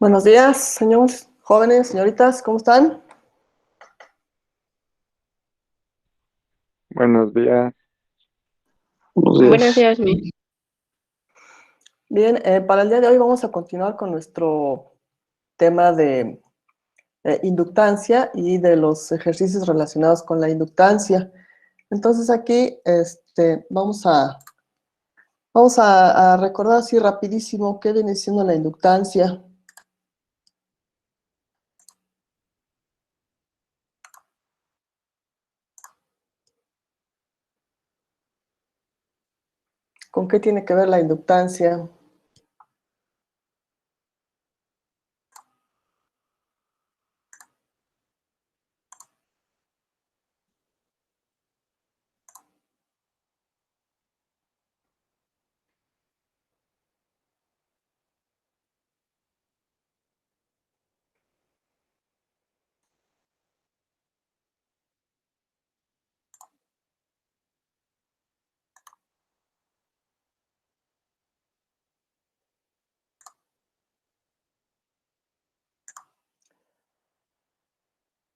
Buenos días, señores, jóvenes, señoritas, ¿cómo están? Buenos días. Buenos Buenos días. días, Mi. Bien, para el día de hoy vamos a continuar con nuestro tema de inductancia y de los ejercicios relacionados con la inductancia. Entonces aquí vamos a recordar así rapidísimo qué viene siendo la inductancia. ¿Con qué tiene que ver la inductancia?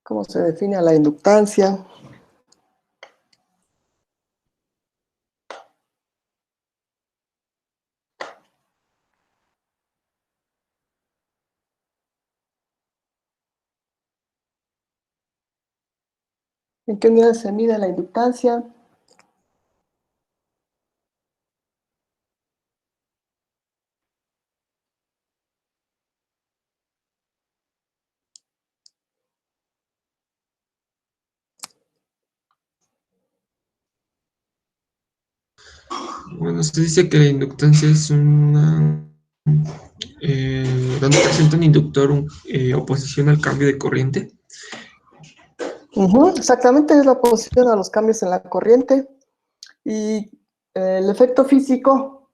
¿Cómo se define a la inductancia? ¿En qué unidades se mide la inductancia? Bueno, se dice que la inductancia es donde presenta un inductor oposición al cambio de corriente. Exactamente, es la oposición a los cambios en la corriente. Y el efecto físico,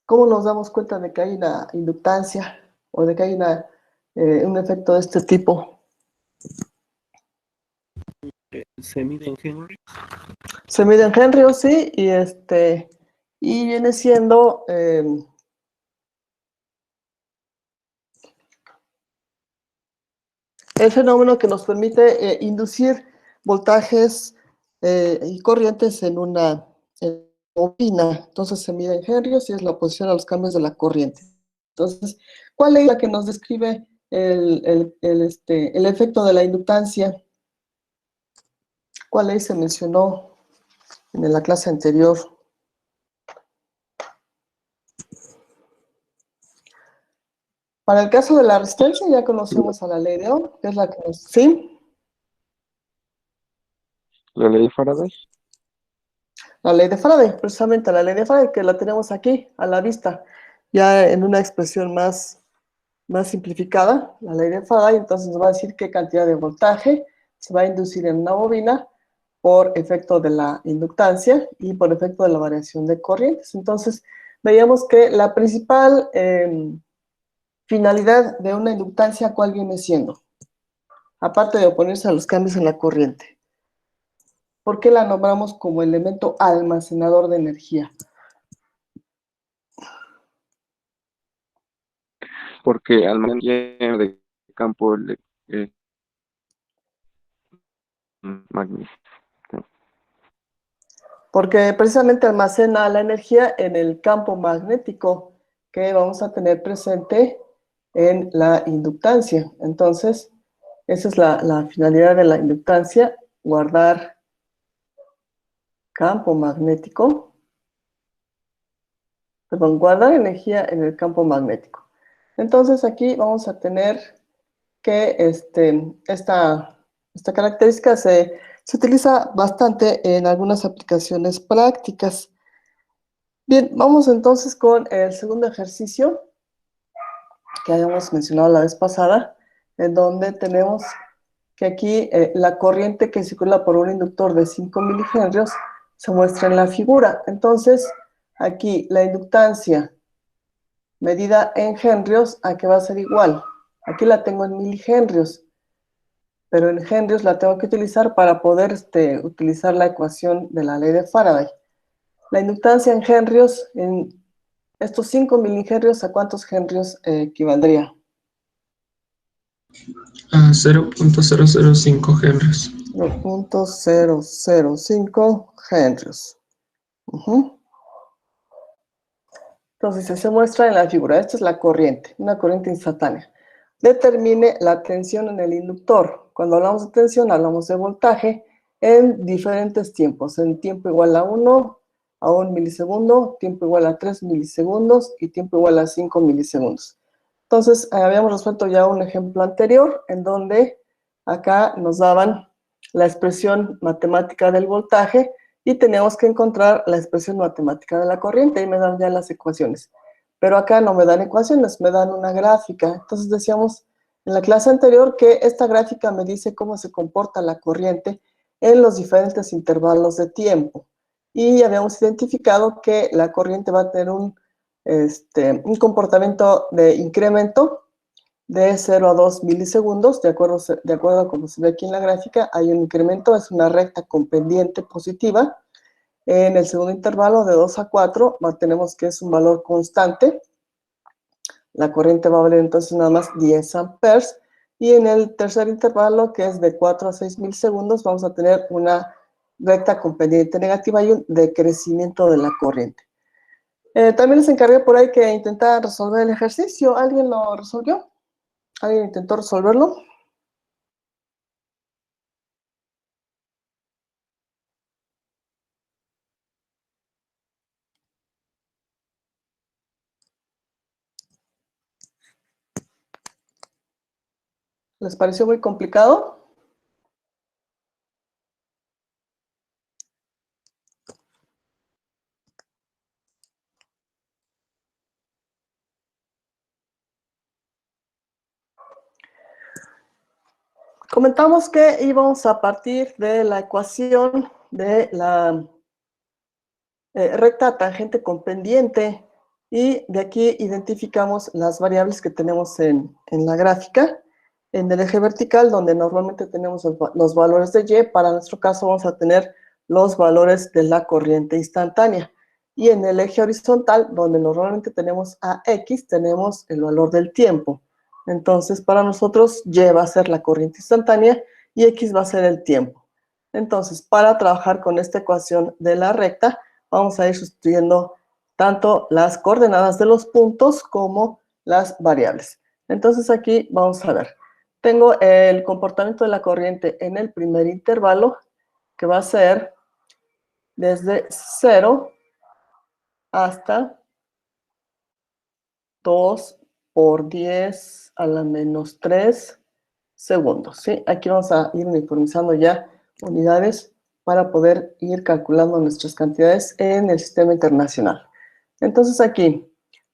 ¿cómo nos damos cuenta de que hay una inductancia o de que hay un efecto de este tipo? Se mide en Henry. Se mide en Henry, sí, y viene siendo el fenómeno que nos permite inducir voltajes y corrientes en bobina. Entonces se mide en Henrios y es la oposición a los cambios de la corriente. Entonces, ¿cuál es la que nos describe el efecto de la inductancia? ¿Cuál ley se mencionó en la clase anterior? Para el caso de la resistencia ya conocemos a la ley de Ohm, que es la que nos... ¿Sí? La ley de Faraday. La ley de Faraday, precisamente la ley de Faraday, que la tenemos aquí a la vista, ya en una expresión más simplificada, la ley de Faraday. Entonces nos va a decir qué cantidad de voltaje se va a inducir en una bobina por efecto de la inductancia y por efecto de la variación de corrientes. Entonces veíamos que la principal finalidad de una inductancia, ¿cuál viene siendo? Aparte de oponerse a los cambios en la corriente. ¿Por qué la nombramos como elemento almacenador de energía? Porque al menos lleno de campo magnético. Porque precisamente almacena la energía en el campo magnético que vamos a tener presente en la inductancia. Entonces, esa es la finalidad de la inductancia, guardar campo magnético, perdón, guardar energía en el campo magnético. Entonces, aquí vamos a tener que esta característica se utiliza bastante en algunas aplicaciones prácticas. Bien, vamos entonces con el segundo ejercicio que habíamos mencionado la vez pasada, en donde tenemos que aquí la corriente que circula por un inductor de 5 milihenrios se muestra en la figura. Entonces, aquí la inductancia medida en henrios, ¿a qué va a ser igual? Aquí la tengo en milihenrios, pero en henrios la tengo que utilizar para poder utilizar la ecuación de la ley de Faraday. La inductancia en henrios, en estos 5 milihenrios, ¿a cuántos henrios equivaldría? a 0.005 Henry. 0.005 henrios. Entonces, se muestra en la figura. Esta es la corriente, una corriente instantánea. Determine la tensión en el inductor. Cuando hablamos de tensión, hablamos de voltaje en diferentes tiempos. En tiempo igual a 1, a 1 milisegundo, tiempo igual a 3 milisegundos y tiempo igual a 5 milisegundos. Entonces, habíamos resuelto ya un ejemplo anterior en donde acá nos daban la expresión matemática del voltaje y teníamos que encontrar la expresión matemática de la corriente y me dan ya las ecuaciones. Pero acá no me dan ecuaciones, me dan una gráfica. Entonces decíamos en la clase anterior que esta gráfica me dice cómo se comporta la corriente en los diferentes intervalos de tiempo. Y habíamos identificado que la corriente va a tener un comportamiento de incremento de 0 a 2 milisegundos, de acuerdo a como se ve aquí en la gráfica, hay un incremento, es una recta con pendiente positiva. En el segundo intervalo, de 2 a 4, tenemos que es un valor constante. La corriente va a valer entonces nada más 10 amperes. Y en el tercer intervalo, que es de 4 a 6 milisegundos, vamos a tener una recta con pendiente negativa y un decrecimiento de la corriente. También les encargué por ahí que intentara resolver el ejercicio. ¿Alguien lo resolvió? ¿Alguien intentó resolverlo? ¿Les pareció muy complicado? Comentamos que íbamos a partir de la ecuación de la recta tangente con pendiente y de aquí identificamos las variables que tenemos en la gráfica. En el eje vertical, donde normalmente tenemos los valores de y, para nuestro caso vamos a tener los valores de la corriente instantánea. Y en el eje horizontal, donde normalmente tenemos a x, tenemos el valor del tiempo. Entonces, para nosotros, y va a ser la corriente instantánea y x va a ser el tiempo. Entonces, para trabajar con esta ecuación de la recta, vamos a ir sustituyendo tanto las coordenadas de los puntos como las variables. Entonces, aquí vamos a ver. Tengo el comportamiento de la corriente en el primer intervalo, que va a ser desde 0 hasta 2 por 10 a la menos 3 segundos. ¿Sí? Aquí vamos a ir uniformizando ya unidades para poder ir calculando nuestras cantidades en el sistema internacional. Entonces aquí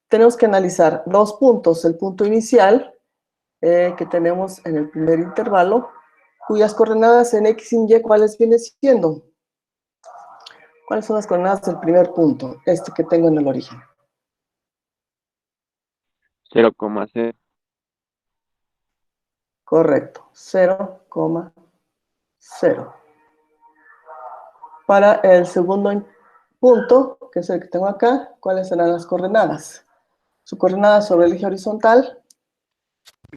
tenemos que analizar dos puntos. El punto inicial que tenemos en el primer intervalo, cuyas coordenadas en x y y, ¿cuáles vienen siendo? ¿Cuáles son las coordenadas del primer punto? Este que tengo en el origen. 0,0. Correcto, 0,0. Para el segundo punto, que es el que tengo acá, ¿cuáles serán las coordenadas? Su coordenada sobre el eje horizontal.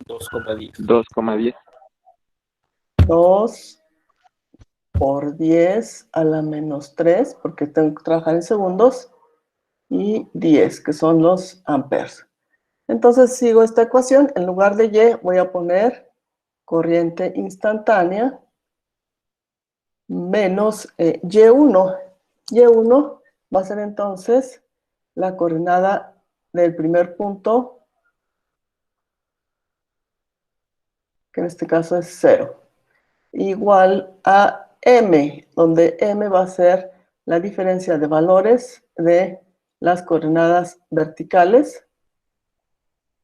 2,10. 2,10. 2 por 10 a la menos 3, porque tengo que trabajar en segundos, y 10, que son los amperes. Entonces sigo esta ecuación, en lugar de y voy a poner corriente instantánea menos y1. Y1 va a ser entonces la coordenada del primer punto, que en este caso es 0, igual a m, donde m va a ser la diferencia de valores de las coordenadas verticales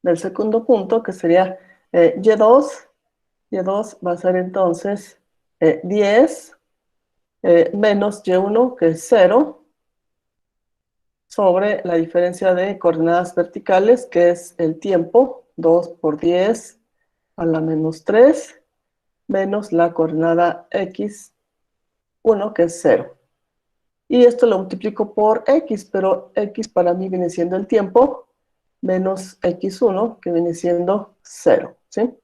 del segundo punto, que sería y2. Y2 va a ser entonces 10 menos y1, que es 0, sobre la diferencia de coordenadas verticales, que es el tiempo, 2 por 10 a la menos 3, menos la coordenada x1, que es 0. Y esto lo multiplico por x, pero x para mí viene siendo el tiempo, menos x1, que viene siendo 0, ¿sí?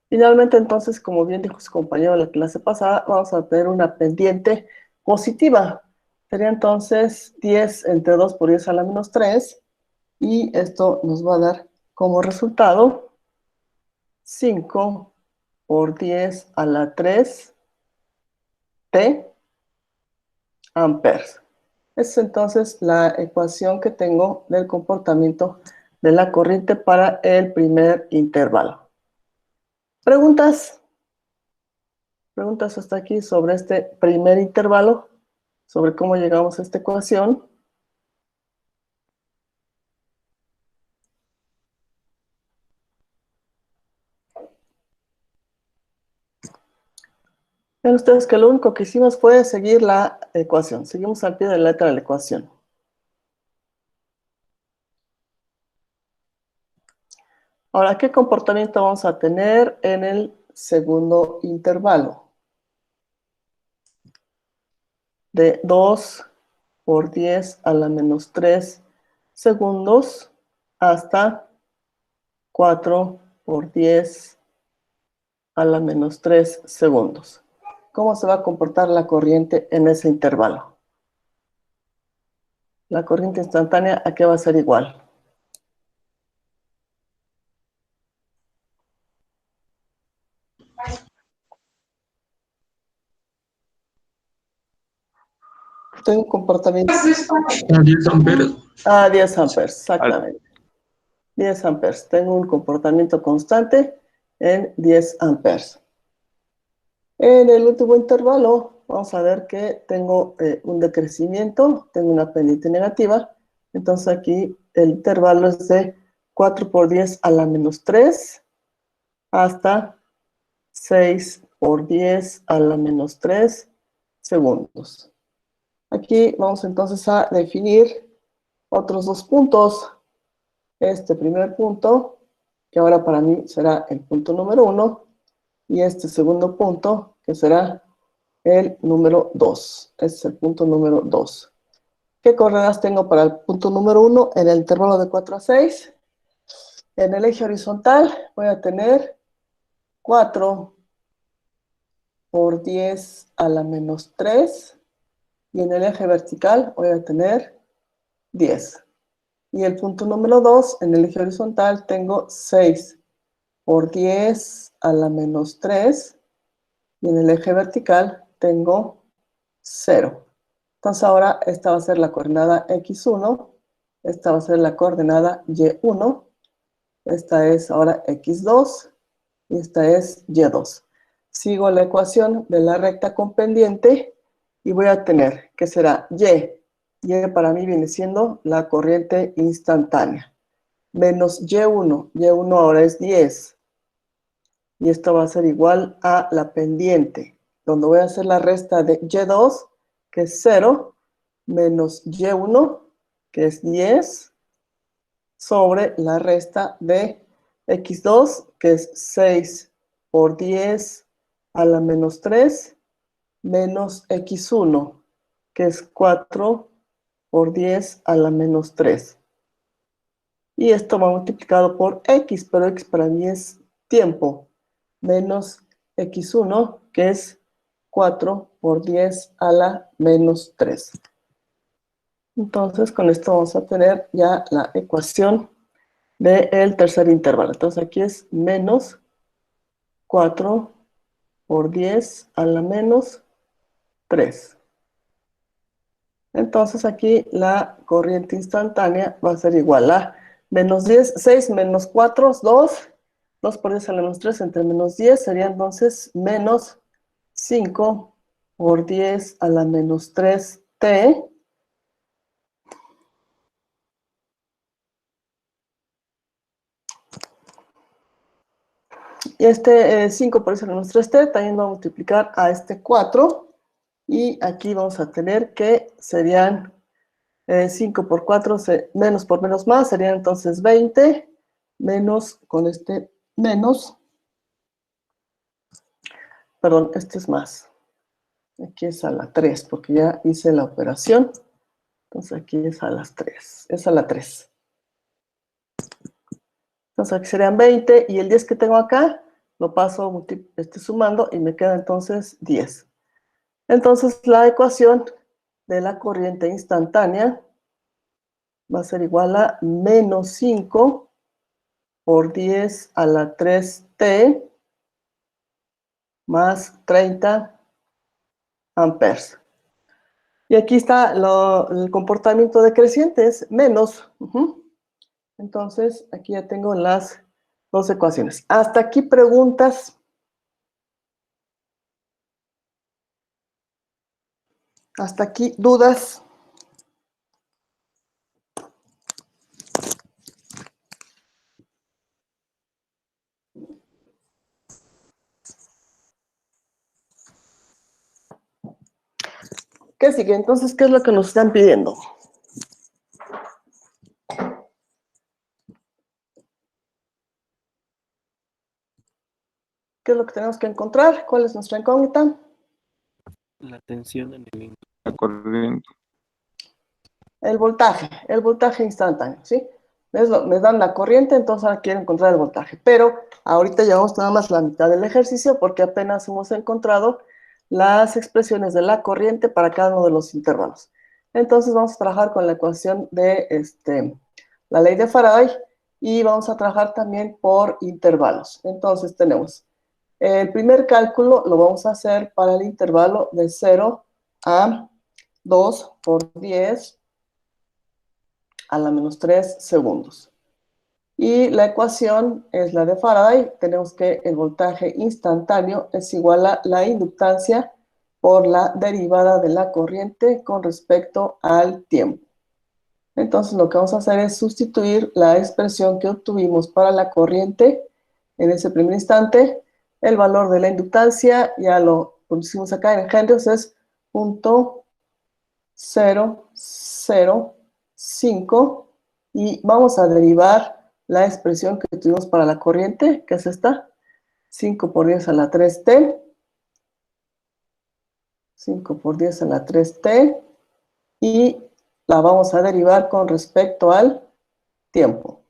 Finalmente, entonces, como bien dijo su compañero en la clase pasada, vamos a tener una pendiente positiva. Sería entonces 10 entre 2 por 10 a la menos 3. Y esto nos va a dar como resultado 5 por 10 a la 3 T amperes. Esa es entonces la ecuación que tengo del comportamiento de la corriente para el primer intervalo. ¿Preguntas? ¿Preguntas hasta aquí sobre este primer intervalo? ¿Sobre cómo llegamos a esta ecuación? Ven ustedes que lo único que hicimos fue seguir la ecuación. Seguimos al pie de la letra de la ecuación. Ahora, ¿qué comportamiento vamos a tener en el segundo intervalo? De 2 por 10 a la menos 3 segundos hasta 4 por 10 a la menos 3 segundos. ¿Cómo se va a comportar la corriente en ese intervalo? La corriente instantánea, ¿a qué va a ser igual? Tengo un comportamiento A 10 amperes. a 10 amperes, exactamente. 10 amperes. Tengo un comportamiento constante en 10 amperes. En el último intervalo, vamos a ver que tengo un decrecimiento, tengo una pendiente negativa. Entonces aquí el intervalo es de 4 por 10 a la menos 3 hasta 6 por 10 a la menos 3 segundos. Aquí vamos entonces a definir otros dos puntos. Este primer punto, que ahora para mí será el punto número 1, y este segundo punto, que será el número 2. Este es el punto número 2. ¿Qué coordenadas tengo para el punto número 1? En el intervalo de 4 a 6. En el eje horizontal voy a tener 4 por 10 a la menos 3. Y en el eje vertical voy a tener 10. Y el punto número 2, en el eje horizontal tengo 6 por 10 a la menos 3. Y en el eje vertical tengo 0. Entonces ahora esta va a ser la coordenada x1, esta va a ser la coordenada y1, esta es ahora x2 y esta es y2. Sigo la ecuación de la recta con pendiente y voy a tener que será y. Y para mí viene siendo la corriente instantánea. Menos y1. Y1 ahora es 10. Y esto va a ser igual a la pendiente, donde voy a hacer la resta de y2, que es 0, menos y1, que es 10, sobre la resta de x2, que es 6 por 10 a la menos 3, menos x1, que es 4 por 10 a la menos 3. Y esto va multiplicado por x, pero x para mí es tiempo, menos x1, que es 4 por 10 a la menos 3. Entonces, con esto vamos a tener ya la ecuación del tercer intervalo. Entonces, aquí es menos 4 por 10 a la menos 3. Entonces, aquí la corriente instantánea va a ser igual a menos 10, 6 menos 4, 2. 2 por 10 a la menos 3 entre menos 10 sería entonces menos 5 por 10 a la menos 3t. Y este 5 por 10 a la menos 3t también va a multiplicar a este 4. Y aquí vamos a tener que serían 5 por 4, menos por menos más, serían entonces 20. Menos con este menos. Perdón, este es más. Aquí es a la 3, porque ya hice la operación. Entonces aquí es a las 3. Es a la 3. Entonces aquí serían 20. Y el 10 que tengo acá lo paso sumando y me queda entonces 10. Entonces la ecuación de la corriente instantánea va a ser igual a menos 5 por 10 a la 3t más 30 amperes. Y aquí está el comportamiento decreciente, es menos. Entonces, aquí ya tengo las dos ecuaciones. Hasta aquí preguntas. Hasta aquí dudas. ¿Qué sigue? Entonces, ¿qué es lo que nos están pidiendo? ¿Qué es lo que tenemos que encontrar? ¿Cuál es nuestra incógnita? La tensión en el inductor. La corriente. El voltaje instantáneo, ¿sí? Me dan la corriente, entonces ahora quiero encontrar el voltaje. Pero ahorita llevamos nada más la mitad del ejercicio porque apenas hemos encontrado las expresiones de la corriente para cada uno de los intervalos. Entonces vamos a trabajar con la ecuación de la ley de Faraday y vamos a trabajar también por intervalos. Entonces tenemos el primer cálculo, lo vamos a hacer para el intervalo de 0 a 2 por 10 a la menos 3 segundos. Y la ecuación es la de Faraday. Tenemos que el voltaje instantáneo es igual a la inductancia por la derivada de la corriente con respecto al tiempo. Entonces lo que vamos a hacer es sustituir la expresión que obtuvimos para la corriente en ese primer instante. El valor de la inductancia, ya lo pusimos acá en henrios, es 0,005 y vamos a derivar la expresión que tuvimos para la corriente, que es esta, 5 por 10 a la 3t, 5 por 10 a la 3t, y la vamos a derivar con respecto al tiempo.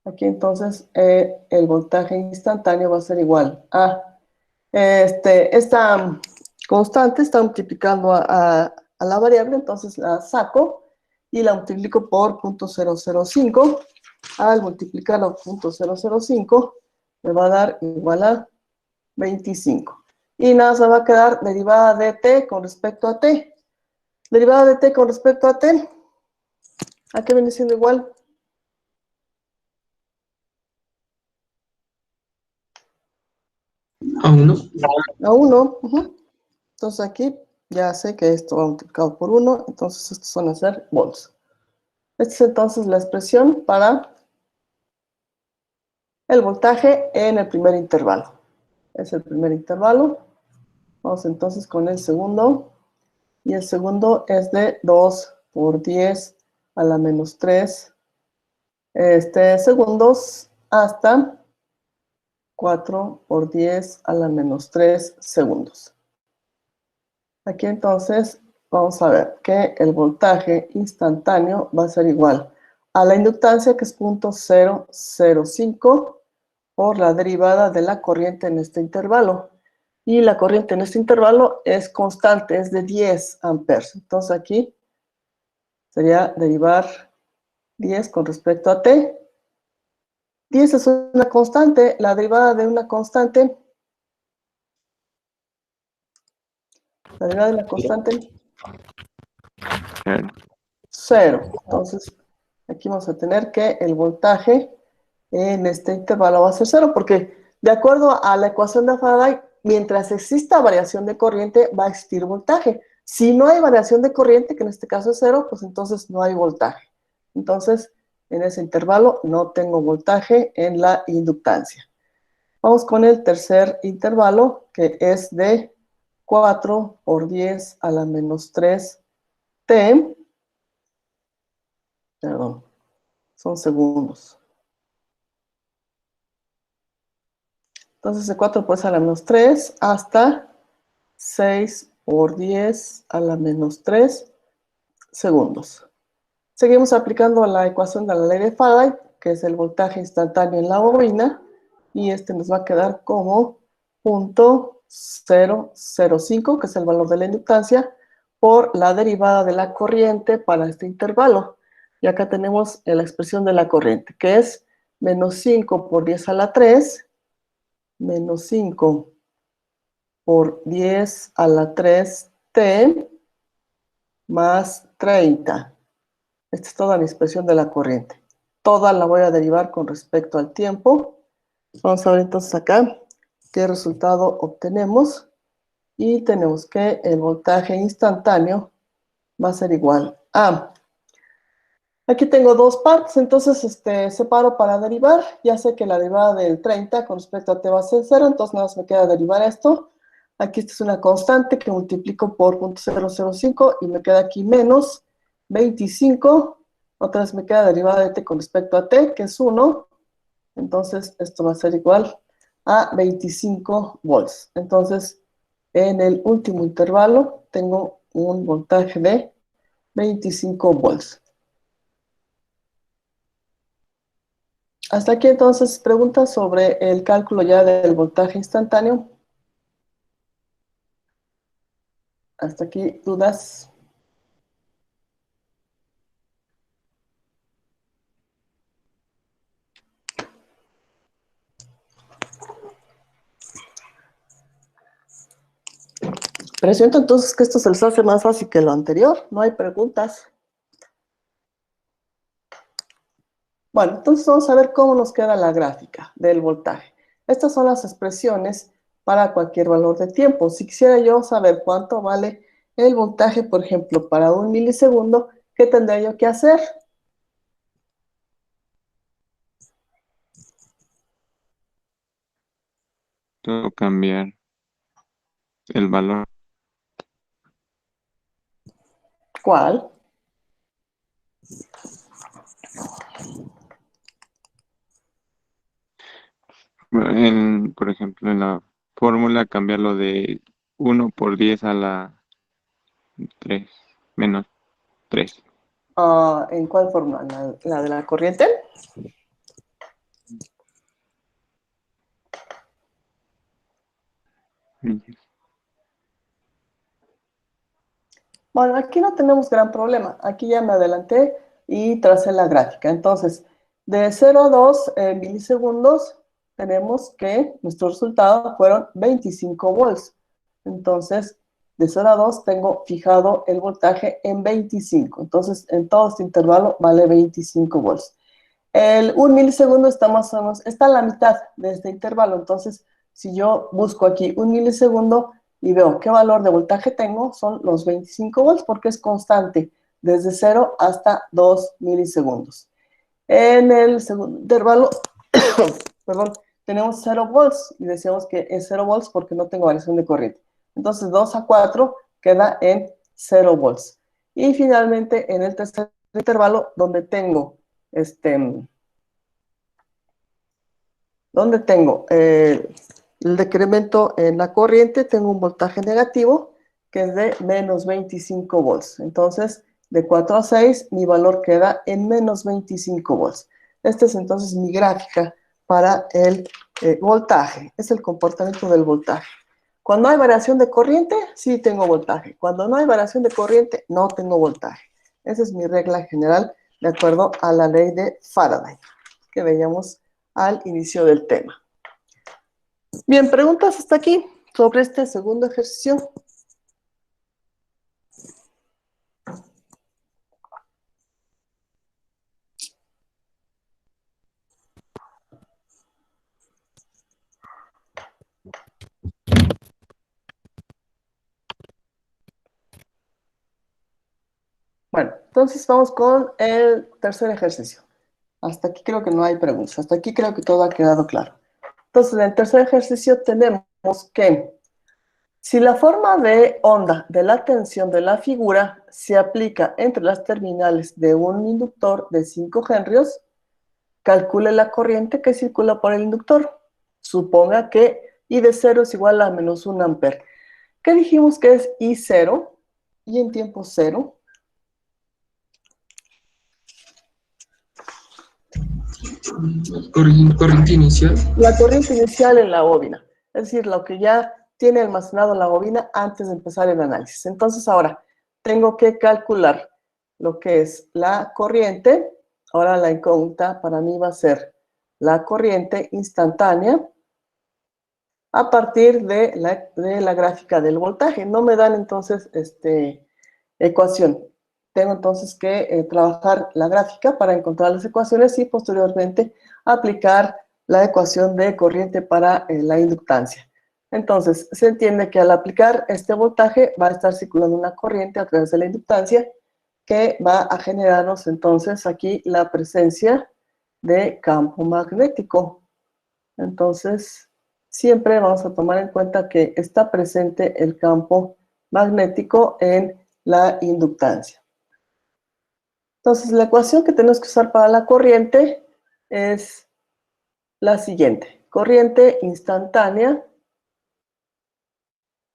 Aquí entonces el voltaje instantáneo va a ser igual a esta constante, está multiplicando a la variable, entonces la saco y la multiplico por 0.005. Al multiplicarlo por 0.005 me va a dar igual a 25. Y nada, se va a quedar derivada de t con respecto a t. Derivada de t con respecto a t, ¿a qué viene siendo igual? A 1. A 1. Entonces aquí ya sé que esto va multiplicado por 1, entonces estos van a ser volts. Esta es entonces la expresión para el voltaje en el primer intervalo. Es el primer intervalo. Vamos entonces con el segundo. Y el segundo es de 2 por 10 a la menos 3 segundos hasta 4 por 10 a la menos 3 segundos. Aquí entonces vamos a ver que el voltaje instantáneo va a ser igual a la inductancia, que es 0.005 por la derivada de la corriente en este intervalo. Y la corriente en este intervalo es constante, es de 10 amperes. Entonces aquí sería derivar 10 con respecto a t. 10 es una constante, la derivada de una constante. La derivada de la constante, 0. Entonces, aquí vamos a tener que el voltaje en este intervalo va a ser 0, porque de acuerdo a la ecuación de Faraday, mientras exista variación de corriente, va a existir voltaje. Si no hay variación de corriente, que en este caso es 0, pues entonces no hay voltaje. Entonces, en ese intervalo no tengo voltaje en la inductancia. Vamos con el tercer intervalo, que es de 4 por 10 a la menos 3 t. Perdón, son segundos. Entonces, de 4 por 10 a la menos 3 hasta 6 por 10 a la menos 3 segundos. Seguimos aplicando la ecuación de la ley de Faraday, que es el voltaje instantáneo en la bobina. y este nos va a quedar como 0.005, que es el valor de la inductancia, por la derivada de la corriente para este intervalo. Y acá tenemos la expresión de la corriente, que es menos 5 por 10 a la 3, menos 5 por 10 a la 3t, más 30. Esta es toda mi expresión de la corriente. Toda la voy a derivar con respecto al tiempo. Vamos a ver entonces acá qué resultado obtenemos. Y tenemos que el voltaje instantáneo va a ser igual a... Aquí tengo dos partes, entonces separo para derivar. Ya sé que la derivada del 30 con respecto a t va a ser 0, entonces nada más me queda derivar esto. Aquí esta es una constante que multiplico por 0.005 y me queda aquí menos 25. Otra vez me queda derivada de t con respecto a t, que es 1. Entonces esto va a ser igual a 25 volts. Entonces, en el último intervalo tengo un voltaje de 25 volts. Hasta aquí entonces preguntas sobre el cálculo ya del voltaje instantáneo. Hasta aquí dudas. Presiento entonces que esto se les hace más fácil que lo anterior. No hay preguntas. Bueno, entonces vamos a ver cómo nos queda la gráfica del voltaje. Estas son las expresiones para cualquier valor de tiempo. Si quisiera yo saber cuánto vale el voltaje, por ejemplo, para 1 milisegundo, ¿qué tendría yo que hacer? Todo cambiar el valor. ¿Cuál? Por ejemplo, en la fórmula, cambiarlo de 1 por 10 a la 3 menos 3. ¿En cuál forma? ¿La de la corriente? Bueno, aquí no tenemos gran problema. Aquí ya me adelanté y tracé la gráfica. Entonces, de 0 a 2 milisegundos, tenemos que nuestro resultado fueron 25 volts. Entonces, de 0 a 2 tengo fijado el voltaje en 25. Entonces, en todo este intervalo vale 25 volts. El 1 milisegundo está más o menos, está en la mitad de este intervalo. Entonces, si yo busco aquí 1 milisegundo y veo qué valor de voltaje tengo, son los 25 volts porque es constante desde 0 hasta 2 milisegundos. En el segundo intervalo, perdón, tenemos 0 volts y decíamos que es 0 volts porque no tengo variación de corriente. Entonces, 2 a 4 queda en 0 volts. Y finalmente, en el tercer intervalo, donde tengo el decremento en la corriente, tengo un voltaje negativo que es de menos 25 volts. Entonces, de 4 a 6, mi valor queda en menos 25 volts. Esta es entonces mi gráfica para el voltaje. Es el comportamiento del voltaje. Cuando hay variación de corriente, sí tengo voltaje. Cuando no hay variación de corriente, no tengo voltaje. Esa es mi regla general de acuerdo a la ley de Faraday que veíamos al inicio del tema. Bien, preguntas hasta aquí sobre este segundo ejercicio. Bueno, entonces vamos con el tercer ejercicio. Hasta aquí creo que no hay preguntas. Hasta aquí creo que todo ha quedado claro. Entonces, en el tercer ejercicio tenemos que si la forma de onda de la tensión de la figura se aplica entre las terminales de un inductor de 5 henrios, calcule la corriente que circula por el inductor. Suponga que I de 0 es igual a menos 1 amper. ¿Qué dijimos que es I0? Y en tiempo 0. Corriente inicial. La corriente inicial en la bobina, es decir, lo que ya tiene almacenado la bobina antes de empezar el análisis. Entonces ahora tengo que calcular lo que es la corriente. Ahora la incógnita para mí va a ser la corriente instantánea a partir de la gráfica del voltaje. No me dan entonces ecuación. Tengo entonces que trabajar la gráfica para encontrar las ecuaciones y posteriormente aplicar la ecuación de corriente para la inductancia. Entonces, se entiende que al aplicar este voltaje va a estar circulando una corriente a través de la inductancia que va a generarnos entonces aquí la presencia de campo magnético. Entonces, siempre vamos a tomar en cuenta que está presente el campo magnético en la inductancia. Entonces, la ecuación que tenemos que usar para la corriente es la siguiente. Corriente instantánea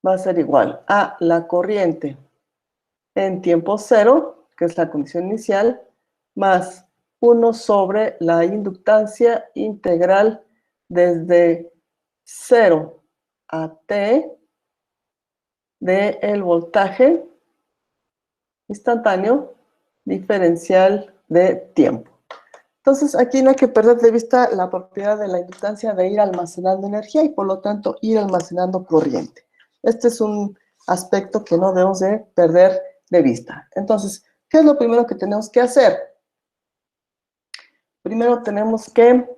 va a ser igual a la corriente en tiempo cero, que es la condición inicial, más 1 sobre la inductancia integral desde 0 a t del voltaje instantáneo diferencial de tiempo. Entonces, aquí no hay que perder de vista la propiedad de la inductancia de ir almacenando energía y, por lo tanto, ir almacenando corriente. Este es un aspecto que no debemos de perder de vista. Entonces, ¿qué es lo primero que tenemos que hacer? Primero tenemos que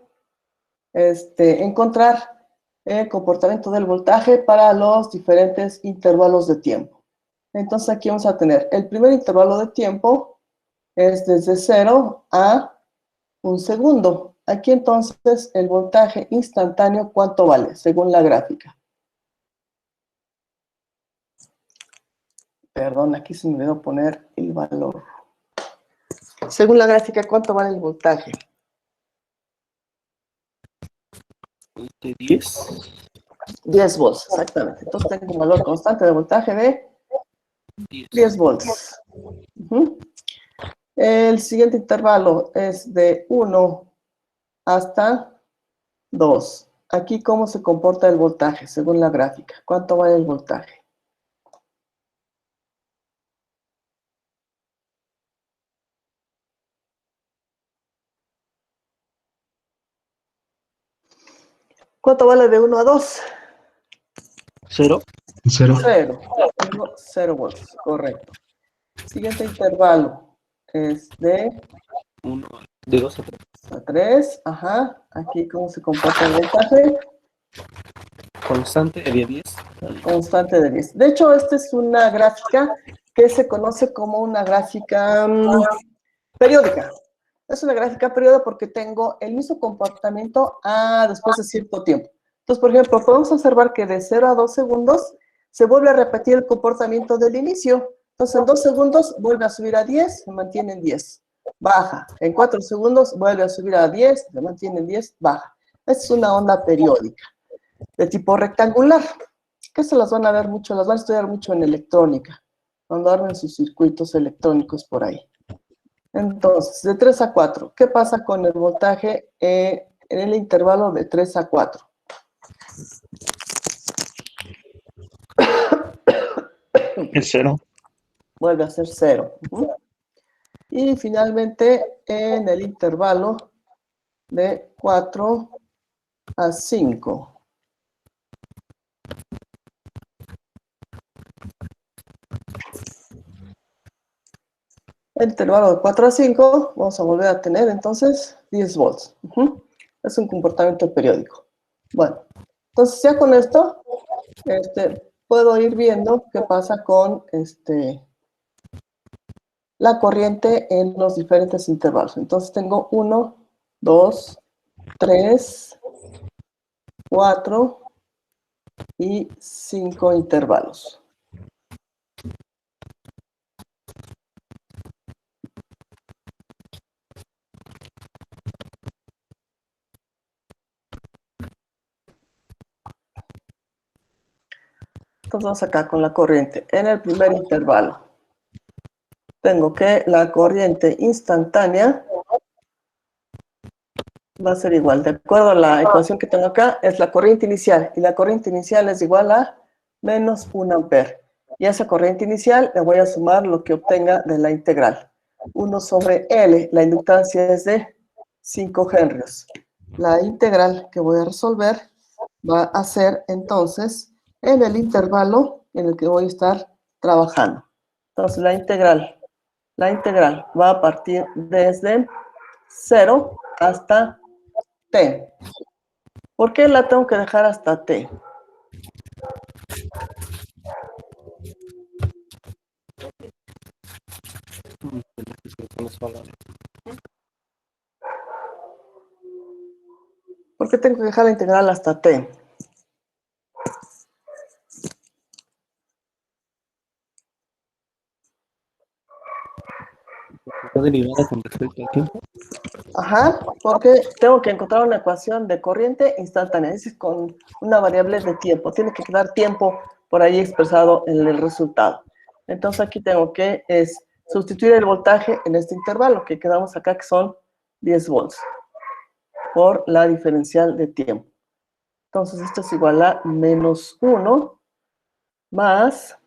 encontrar el comportamiento del voltaje para los diferentes intervalos de tiempo. Entonces, aquí vamos a tener el primer intervalo de tiempo es desde 0 a 1 segundo. Aquí entonces el voltaje instantáneo, ¿cuánto vale? Según la gráfica. Perdón, aquí se me olvidó poner el valor. Según la gráfica, ¿cuánto vale el voltaje? De 10. 10 volts, exactamente. Entonces tengo un valor constante de voltaje de 10 volts. El siguiente intervalo es de 1 hasta 2. Aquí, ¿cómo se comporta el voltaje según la gráfica? ¿Cuánto vale el voltaje? ¿Cuánto vale de 1 a 2? 0. 0. 0. 0 volts, correcto. Siguiente intervalo es de 1. De 2 a 3. a 3. Ajá. Aquí, ¿cómo se comporta el voltaje? Constante de 10. Constante de 10. De hecho, esta es una gráfica que se conoce como una gráfica periódica. Es una gráfica periódica porque tengo el mismo comportamiento después de cierto tiempo. Entonces, por ejemplo, podemos observar que de 0 a 2 segundos se vuelve a repetir el comportamiento del inicio. Entonces, en 2 segundos vuelve a subir a 10, se mantiene en 10, baja. En 4 segundos vuelve a subir a 10, se mantiene en 10, baja. Esta es una onda periódica de tipo rectangular, que se las van a ver mucho, las van a estudiar mucho en electrónica, cuando armen sus circuitos electrónicos por ahí. Entonces, de 3 a 4, ¿qué pasa con el voltaje en el intervalo de 3 a 4? Es 0. Vuelve a ser 0. Y finalmente, en el intervalo de 4 a 5. El intervalo de 4 a 5, vamos a volver a tener entonces 10 volts. Es un comportamiento periódico. Bueno, entonces ya con esto puedo ir viendo qué pasa con la corriente en los diferentes intervalos. Entonces tengo 1, 2, 3, 4 y 5 intervalos. Entonces vamos acá con la corriente. En el primer intervalo tengo que la corriente instantánea va a ser igual. De acuerdo a la ecuación que tengo acá, es la corriente inicial. Y la corriente inicial es igual a menos 1 ampere. Y a esa corriente inicial le voy a sumar lo que obtenga de la integral. 1 sobre L, la inductancia es de 5 henrios. La integral que voy a resolver va a ser entonces en el intervalo en el que voy a estar trabajando. Entonces la integral va a partir desde 0 hasta t. ¿Por qué la tengo que dejar hasta t? ¿Por qué tengo que dejar la integral hasta t? Está derivada con respecto al tiempo. Ajá, porque tengo que encontrar una ecuación de corriente instantánea, es decir, con una variable de tiempo. Tiene que quedar tiempo por ahí expresado en el resultado. Entonces aquí tengo que sustituir el voltaje en este intervalo, que quedamos acá que son 10 volts, por la diferencial de tiempo. Entonces esto es igual a menos 1 más,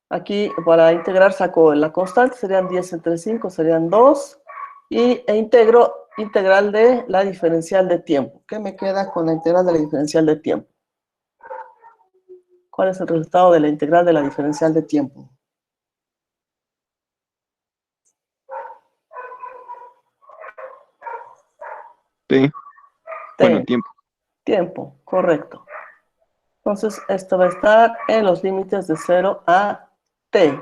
aquí para integrar saco la constante, serían 10 entre 5, serían 2, e integro integral de la diferencial de tiempo. ¿Qué me queda con la integral de la diferencial de tiempo? ¿Cuál es el resultado de la integral de la diferencial de tiempo? T. Bueno, T, tiempo. tiempo, correcto. Entonces, esto va a estar en los límites de 0 a t.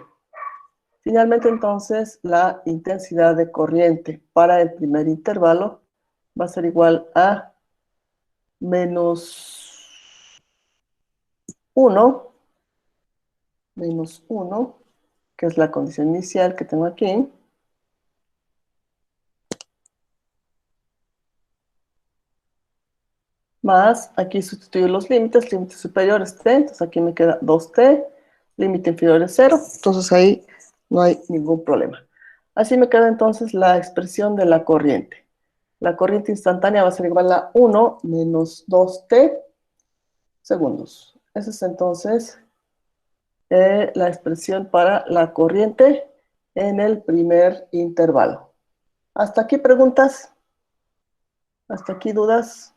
Finalmente, entonces, la intensidad de corriente para el primer intervalo va a ser igual a menos 1, que es la condición inicial que tengo aquí, más, aquí sustituyo los límites superiores t, entonces aquí me queda 2t, límite inferior es 0, entonces ahí no hay ningún problema. Así me queda entonces la expresión de la corriente. La corriente instantánea va a ser igual a 1 menos 2t segundos. Esa es entonces la expresión para la corriente en el primer intervalo. ¿Hasta aquí preguntas? ¿Hasta aquí dudas?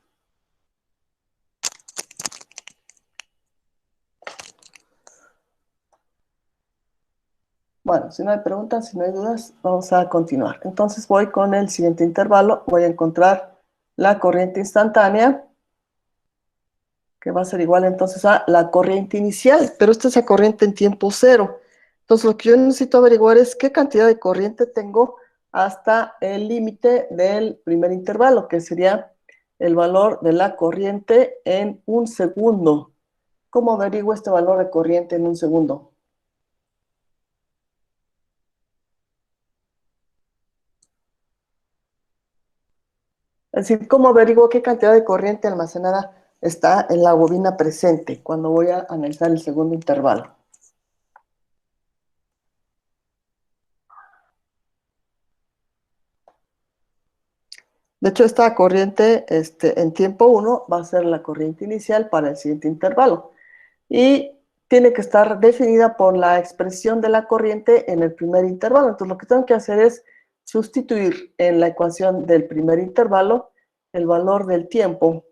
Bueno, si no hay preguntas, si no hay dudas, vamos a continuar. Entonces voy con el siguiente intervalo. Voy a encontrar la corriente instantánea, que va a ser igual entonces a la corriente inicial, pero esta es la corriente en tiempo cero. Entonces lo que yo necesito averiguar es qué cantidad de corriente tengo hasta el límite del primer intervalo, que sería el valor de la corriente en un segundo. ¿Cómo averiguo este valor de corriente en un segundo? Es decir, ¿cómo averiguo qué cantidad de corriente almacenada está en la bobina presente cuando voy a analizar el segundo intervalo? De hecho, esta corriente en tiempo 1 va a ser la corriente inicial para el siguiente intervalo. Y tiene que estar definida por la expresión de la corriente en el primer intervalo. Entonces, lo que tengo que hacer es sustituir en la ecuación del primer intervalo el valor del tiempo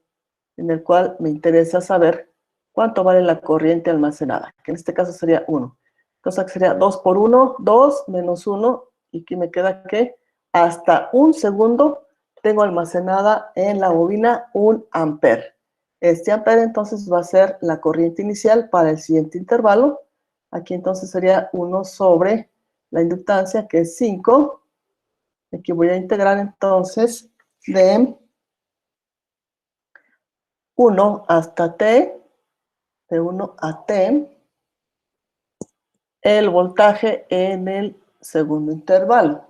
en el cual me interesa saber cuánto vale la corriente almacenada, que en este caso sería 1. Entonces, aquí sería 2 por 1, 2 menos 1, y aquí me queda que hasta un segundo tengo almacenada en la bobina 1 ampere. Este ampere entonces va a ser la corriente inicial para el siguiente intervalo. Aquí entonces sería 1 sobre la inductancia, que es 5. Aquí voy a integrar entonces de 1 hasta t, de 1 a t, el voltaje en el segundo intervalo.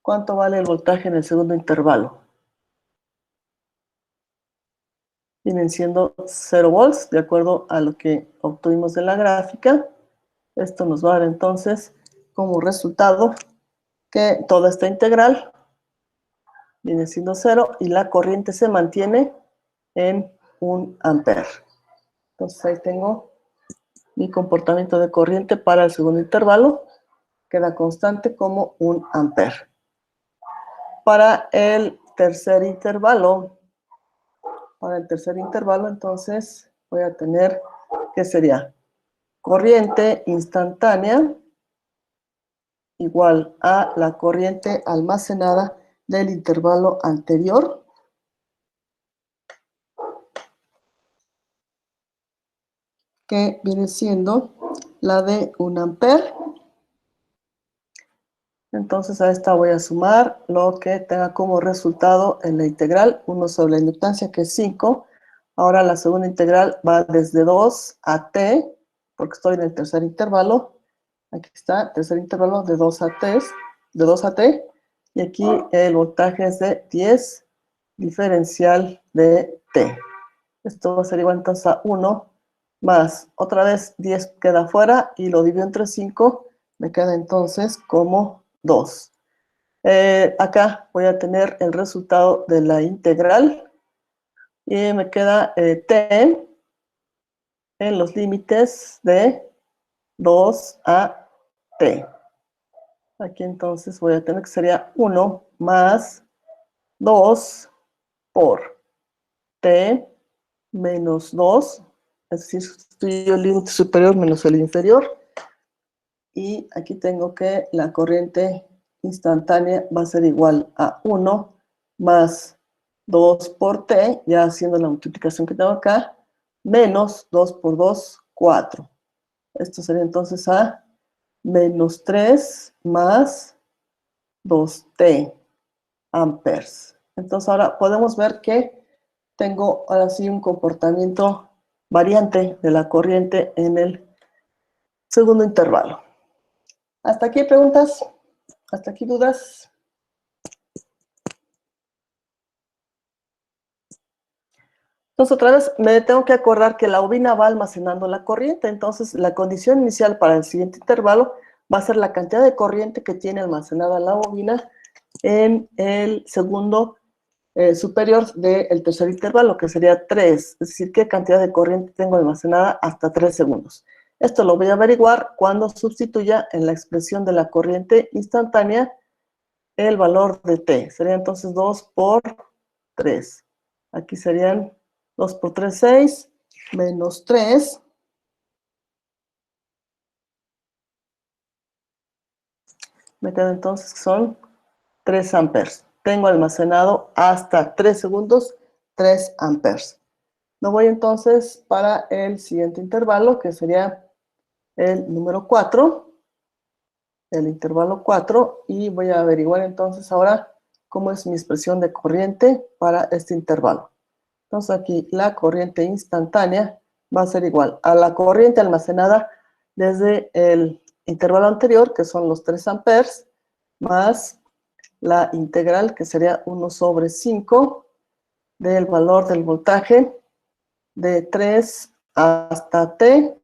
¿Cuánto vale el voltaje en el segundo intervalo? Vienen siendo 0 volts, de acuerdo a lo que obtuvimos de la gráfica. Esto nos va a dar entonces como resultado que toda esta integral viene siendo 0 y la corriente se mantiene en 1 ampere. Entonces ahí tengo mi comportamiento de corriente para el segundo intervalo. Queda constante como 1 ampere. Para el tercer intervalo, entonces voy a tener, ¿qué sería? Corriente instantánea igual a la corriente almacenada del intervalo anterior. Que viene siendo la de 1 ampere. Entonces a esta voy a sumar lo que tenga como resultado en la integral 1 sobre la inductancia, que es 5. Ahora la segunda integral va desde 2 a t, porque estoy en el tercer intervalo. Aquí está, tercer intervalo de 2 a t, y aquí el voltaje es de 10 diferencial de t. Esto va a ser igual entonces a 1 más, otra vez 10 queda fuera y lo divido entre 5, me queda entonces como 2. Acá voy a tener el resultado de la integral y me queda t en los límites de 2 a t. Aquí entonces voy a tener que sería 1 más 2 por t menos 2, es decir, sustituyo el límite superior menos el inferior. Y aquí tengo que la corriente instantánea va a ser igual a 1 más 2 por t, ya haciendo la multiplicación que tengo acá, menos 2 por 2, 4. Esto sería entonces a menos 3 más 2t amperes. Entonces ahora podemos ver que tengo ahora sí un comportamiento variante de la corriente en el segundo intervalo. ¿Hasta aquí preguntas? ¿Hasta aquí dudas? Entonces otra vez me tengo que acordar que la bobina va almacenando la corriente. Entonces la condición inicial para el siguiente intervalo va a ser la cantidad de corriente que tiene almacenada la bobina en el segundo superior del tercer intervalo, que sería 3. Es decir, qué cantidad de corriente tengo almacenada hasta 3 segundos. Esto lo voy a averiguar cuando sustituya en la expresión de la corriente instantánea el valor de t. Sería entonces 2 por 3. Aquí serían 2 por 3, 6, menos 3. Me queda entonces que son 3 amperes. Tengo almacenado hasta 3 segundos 3 amperes. Me voy entonces para el siguiente intervalo, que sería el número 4, el intervalo 4, y voy a averiguar entonces ahora cómo es mi expresión de corriente para este intervalo. Entonces aquí la corriente instantánea va a ser igual a la corriente almacenada desde el intervalo anterior, que son los 3 amperes, más la integral, que sería 1 sobre 5 del valor del voltaje de 3 hasta t.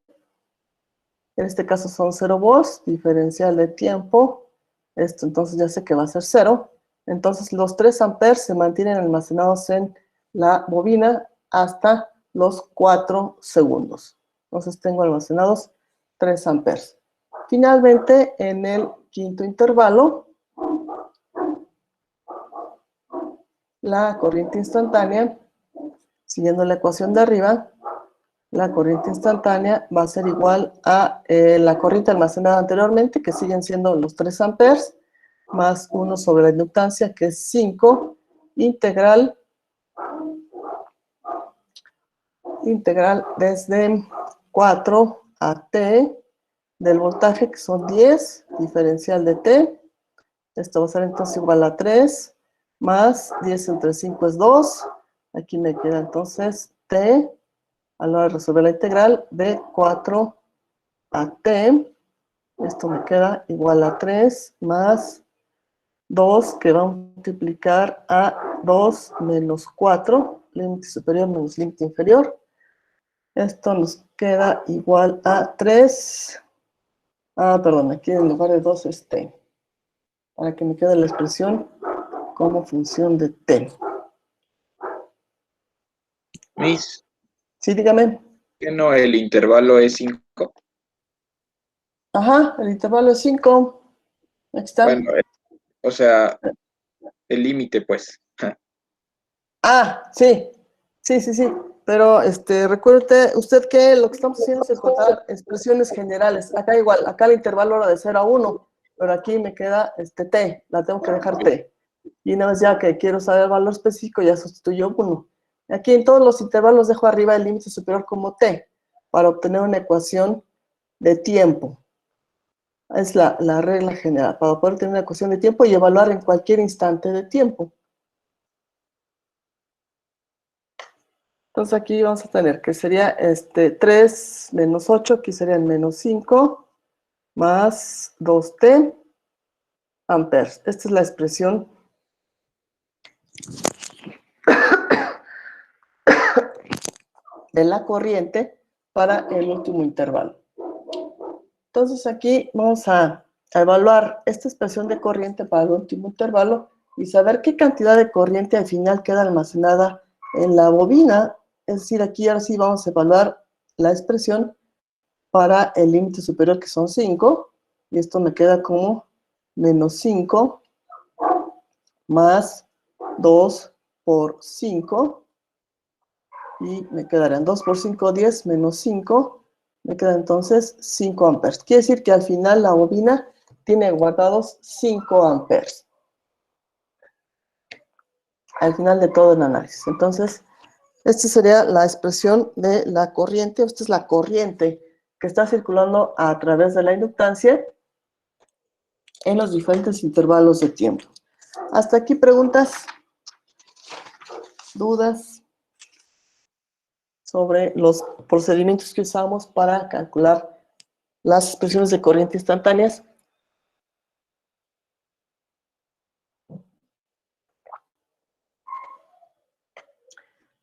En este caso son 0 volts, diferencial de tiempo. Esto entonces ya sé que va a ser 0. Entonces los 3 amperes se mantienen almacenados en la bobina hasta los 4 segundos. Entonces tengo almacenados 3 amperes. Finalmente, en el quinto intervalo, la corriente instantánea, siguiendo la ecuación de arriba, la corriente instantánea va a ser igual a la corriente almacenada anteriormente, que siguen siendo los 3 amperes, más 1 sobre la inductancia, que es 5, integral desde 4 a t del voltaje, que son 10, diferencial de t. Esto va a ser entonces igual a 3, más 10 entre 5 es 2. Aquí me queda entonces t, a la hora de resolver la integral, de 4 a t. Esto me queda igual a 3 más 2, que va a multiplicar a 2 menos 4, límite superior menos límite inferior. Esto nos queda igual a 3. Perdón, aquí en lugar de 2 es t. Para que me quede la expresión como función de t. Miss, Sí, dígame. ¿que no el intervalo es 5? Ajá, el intervalo es 5. Aquí está. Bueno, o sea, el límite, pues. Ah, sí. Sí, sí, sí. Pero recuerde usted que lo que estamos haciendo es encontrar expresiones generales. Acá igual, acá el intervalo era de 0 a 1, pero aquí me queda t, la tengo que dejar t. Y una vez ya que quiero saber el valor específico, ya sustituyo 1. Aquí en todos los intervalos dejo arriba el límite superior como t, para obtener una ecuación de tiempo. Es la regla general, para poder tener una ecuación de tiempo y evaluar en cualquier instante de tiempo. Entonces aquí vamos a tener que sería 3 menos 8, aquí serían menos 5, más 2t amperes. Esta es la expresión de la corriente para el último intervalo. Entonces aquí vamos a evaluar esta expresión de corriente para el último intervalo y saber qué cantidad de corriente al final queda almacenada en la bobina. Es decir, aquí ahora sí vamos a evaluar la expresión para el límite superior, que son 5, y esto me queda como menos 5 más 2 por 5, y me quedarán 2 por 5, 10, menos 5, me queda entonces 5 amperes. Quiere decir que al final la bobina tiene guardados 5 amperes. Al final de todo el análisis. Entonces, esta sería la expresión de la corriente. Esta es la corriente que está circulando a través de la inductancia en los diferentes intervalos de tiempo. Hasta aquí preguntas, dudas sobre los procedimientos que usamos para calcular las expresiones de corriente instantáneas.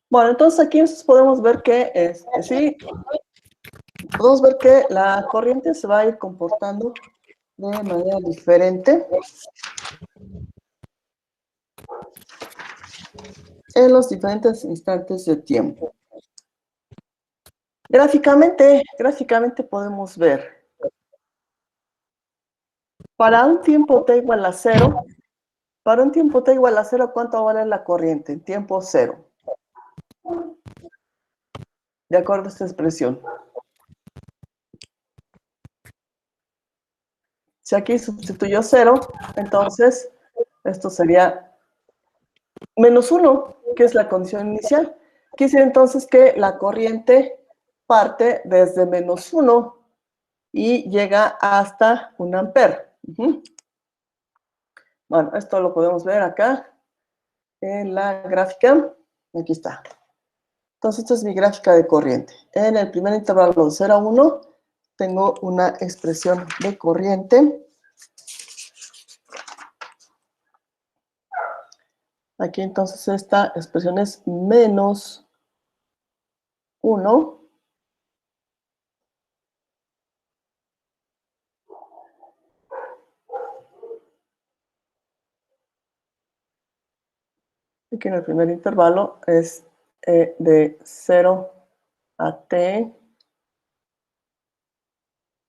Bueno, entonces aquí podemos ver que sí, podemos ver que la corriente se va a ir comportando de manera diferente en los diferentes instantes de tiempo. Gráficamente podemos ver, para un tiempo t igual a 0, ¿cuánto va a valer la corriente en tiempo 0? De acuerdo a esta expresión. Si aquí sustituyo 0, entonces esto sería menos 1, que es la condición inicial. Quiere decir entonces que la corriente parte desde menos 1 y llega hasta 1 ampere. Bueno, esto lo podemos ver acá en la gráfica. Aquí está. Entonces, esta es mi gráfica de corriente. En el primer intervalo de 0 a 1, tengo una expresión de corriente. Aquí entonces esta expresión es menos 1. Aquí en el primer intervalo es de 0 a t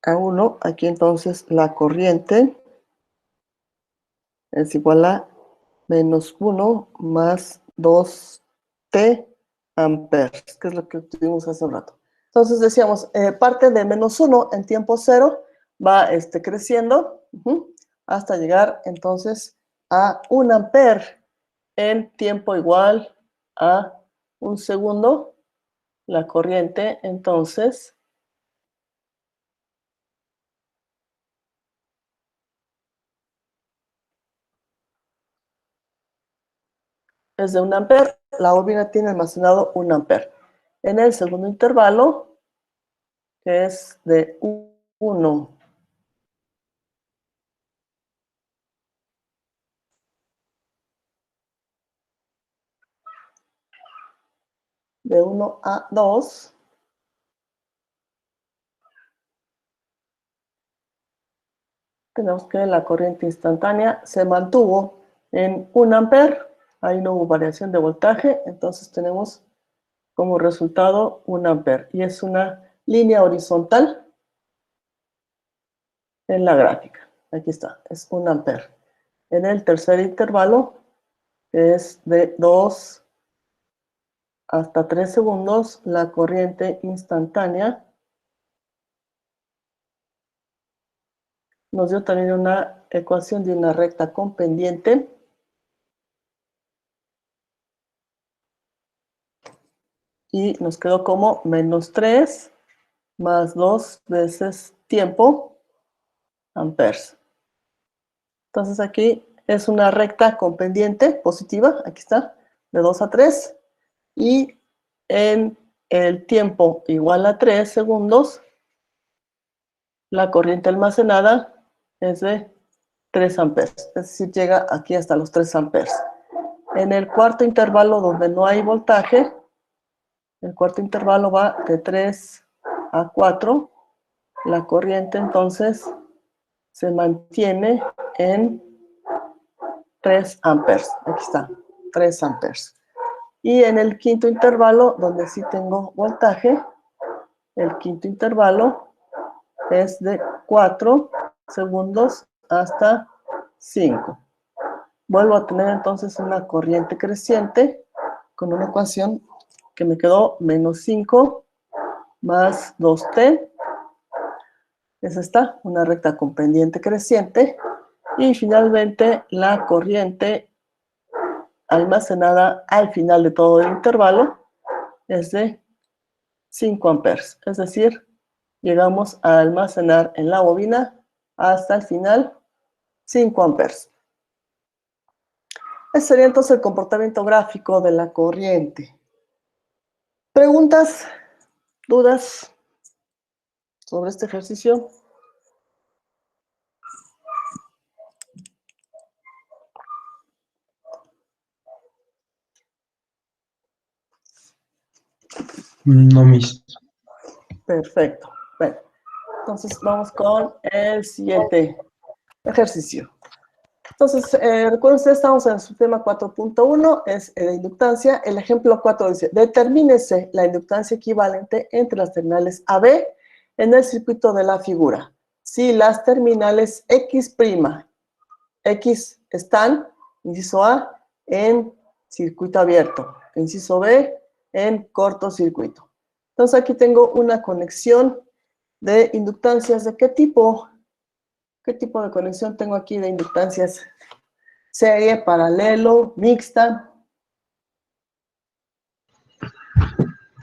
a 1. Aquí entonces la corriente es igual a menos 1 más 2t amperes, que es lo que tuvimos hace un rato. Entonces decíamos, parte de menos 1 en tiempo 0 va creciendo hasta llegar entonces a 1 ampere en tiempo igual a 1 segundo. La corriente entonces es de 1 ampere. La bobina tiene almacenado 1 ampere. En el segundo intervalo, que es de 1 a 2, tenemos que la corriente instantánea se mantuvo en 1 ampere. Ahí no hubo variación de voltaje, entonces tenemos como resultado 1 ampere. Y es una línea horizontal en la gráfica. Aquí está, es 1 ampere. En el tercer intervalo, que es de 2 hasta 3 segundos, la corriente instantánea nos dio también una ecuación de una recta con pendiente. Y nos quedó como menos 3 más 2 veces tiempo amperes. Entonces aquí es una recta con pendiente positiva, aquí está, de 2 a 3. Y en el tiempo igual a 3 segundos, la corriente almacenada es de 3 amperes, es decir, llega aquí hasta los 3 amperes. En el cuarto intervalo donde no hay voltaje, el cuarto intervalo va de 3 a 4, la corriente entonces se mantiene en 3 amperes, aquí está, 3 amperes. Y en el quinto intervalo, donde sí tengo voltaje, el quinto intervalo es de 4 segundos hasta 5. Vuelvo a tener entonces una corriente creciente con una ecuación que me quedó menos 5 más 2t. Es esta, una recta con pendiente creciente. Y finalmente la corriente almacenada al final de todo el intervalo es de 5 amperes. Es decir, llegamos a almacenar en la bobina hasta el final 5 amperes. Ese sería entonces el comportamiento gráfico de la corriente. ¿Preguntas? ¿Dudas sobre este ejercicio? No, mis. Perfecto. Bueno, entonces vamos con el siguiente ejercicio. Entonces, recuerden ustedes, estamos en su tema 4.1, es de inductancia. El ejemplo 4 dice, determínese la inductancia equivalente entre las terminales AB en el circuito de la figura. Si las terminales X', X están, inciso A, en circuito abierto, inciso B, en cortocircuito. Entonces aquí tengo una conexión de inductancias. ¿De qué tipo? ¿Qué tipo de conexión tengo aquí de inductancias? Serie, paralelo, mixta.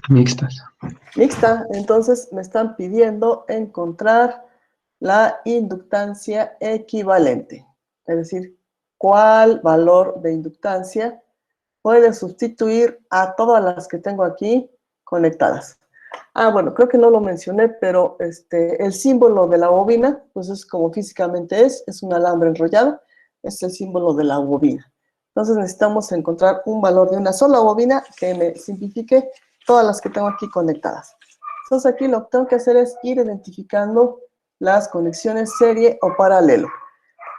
Mixtas. Mixta, entonces me están pidiendo encontrar la inductancia equivalente. Es decir, cuál valor de inductancia puede sustituir a todas las que tengo aquí conectadas. Ah, bueno, creo que no lo mencioné, pero el símbolo de la bobina, pues es como físicamente es un alambre enrollado, es el símbolo de la bobina. Entonces necesitamos encontrar un valor de una sola bobina que me simplifique todas las que tengo aquí conectadas. Entonces aquí lo que tengo que hacer es ir identificando las conexiones serie o paralelo.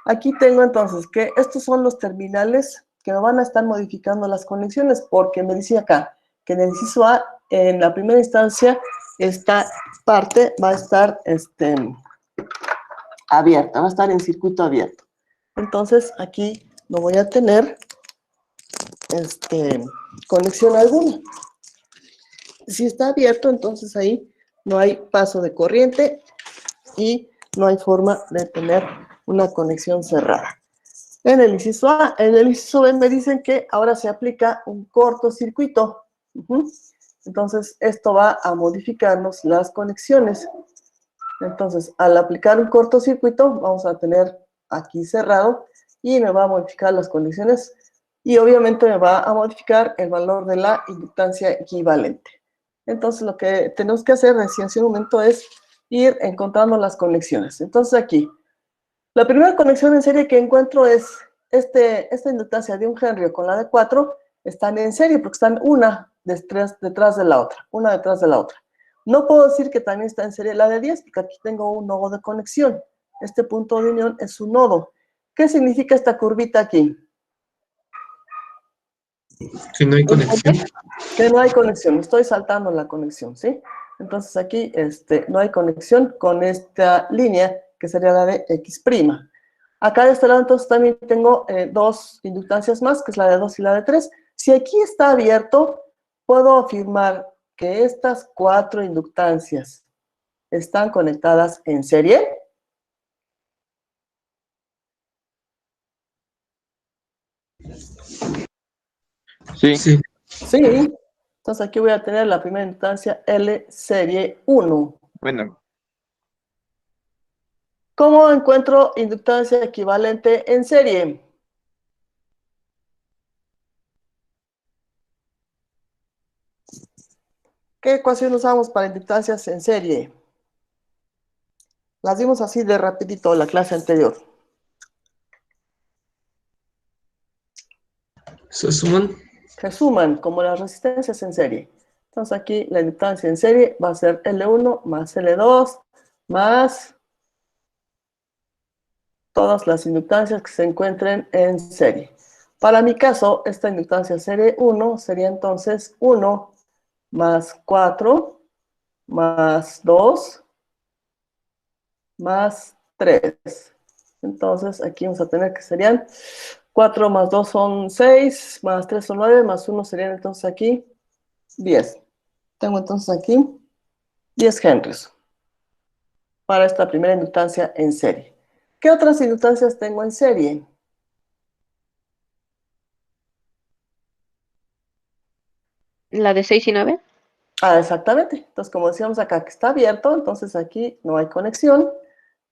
Aquí tengo entonces que estos son los terminales que me van a estar modificando las conexiones, porque me dice acá que en el inciso A, en la primera instancia, esta parte va a estar abierta, va a estar en circuito abierto. Entonces aquí no voy a tener conexión alguna. Si está abierto, entonces ahí no hay paso de corriente y no hay forma de tener una conexión cerrada. En el inciso A, en el inciso B me dicen que ahora se aplica un cortocircuito. Entonces, esto va a modificarnos las conexiones. Entonces, al aplicar un cortocircuito, vamos a tener aquí cerrado y me va a modificar las conexiones y obviamente me va a modificar el valor de la inductancia equivalente. Entonces, lo que tenemos que hacer, decía hace un momento, es ir encontrando las conexiones. Entonces, aquí, la primera conexión en serie que encuentro es esta inductancia de 1 Henry con la de 4, están en serie porque están una detrás de la otra, una detrás de la otra. No puedo decir que también está en serie la de 10 porque aquí tengo un nodo de conexión. Este punto de unión es un nodo. ¿Qué significa esta curvita aquí? Si no hay conexión. Que no hay conexión, estoy saltando la conexión, ¿sí? Entonces aquí no hay conexión con esta línea que sería la de X'. Acá de este lado entonces también tengo dos inductancias más, que es la de 2 y la de 3. Si aquí está abierto, puedo afirmar que estas 4 inductancias están conectadas en serie. Sí, Sí. Sí. Entonces aquí voy a tener la primera inductancia L serie 1. bueno, ¿Cómo encuentro inductancia equivalente en serie? ¿Qué ecuación usamos para inductancias en serie? Las vimos así de rapidito en la clase anterior. Se suman. Se suman como las resistencias en serie. Entonces aquí la inductancia en serie va a ser L1 más L2 más todas las inductancias que se encuentren en serie. Para mi caso, esta inductancia serie 1 sería entonces 1 más 4 más 2 más 3. Entonces aquí vamos a tener que serían 4 más 2 son 6, más 3 son 9, más 1 serían entonces aquí 10. Tengo entonces aquí 10 henries para esta primera inductancia en serie. ¿Qué otras inductancias tengo en serie? La de 6 y 9. Ah, exactamente. Entonces, como decíamos acá que está abierto, entonces aquí no hay conexión.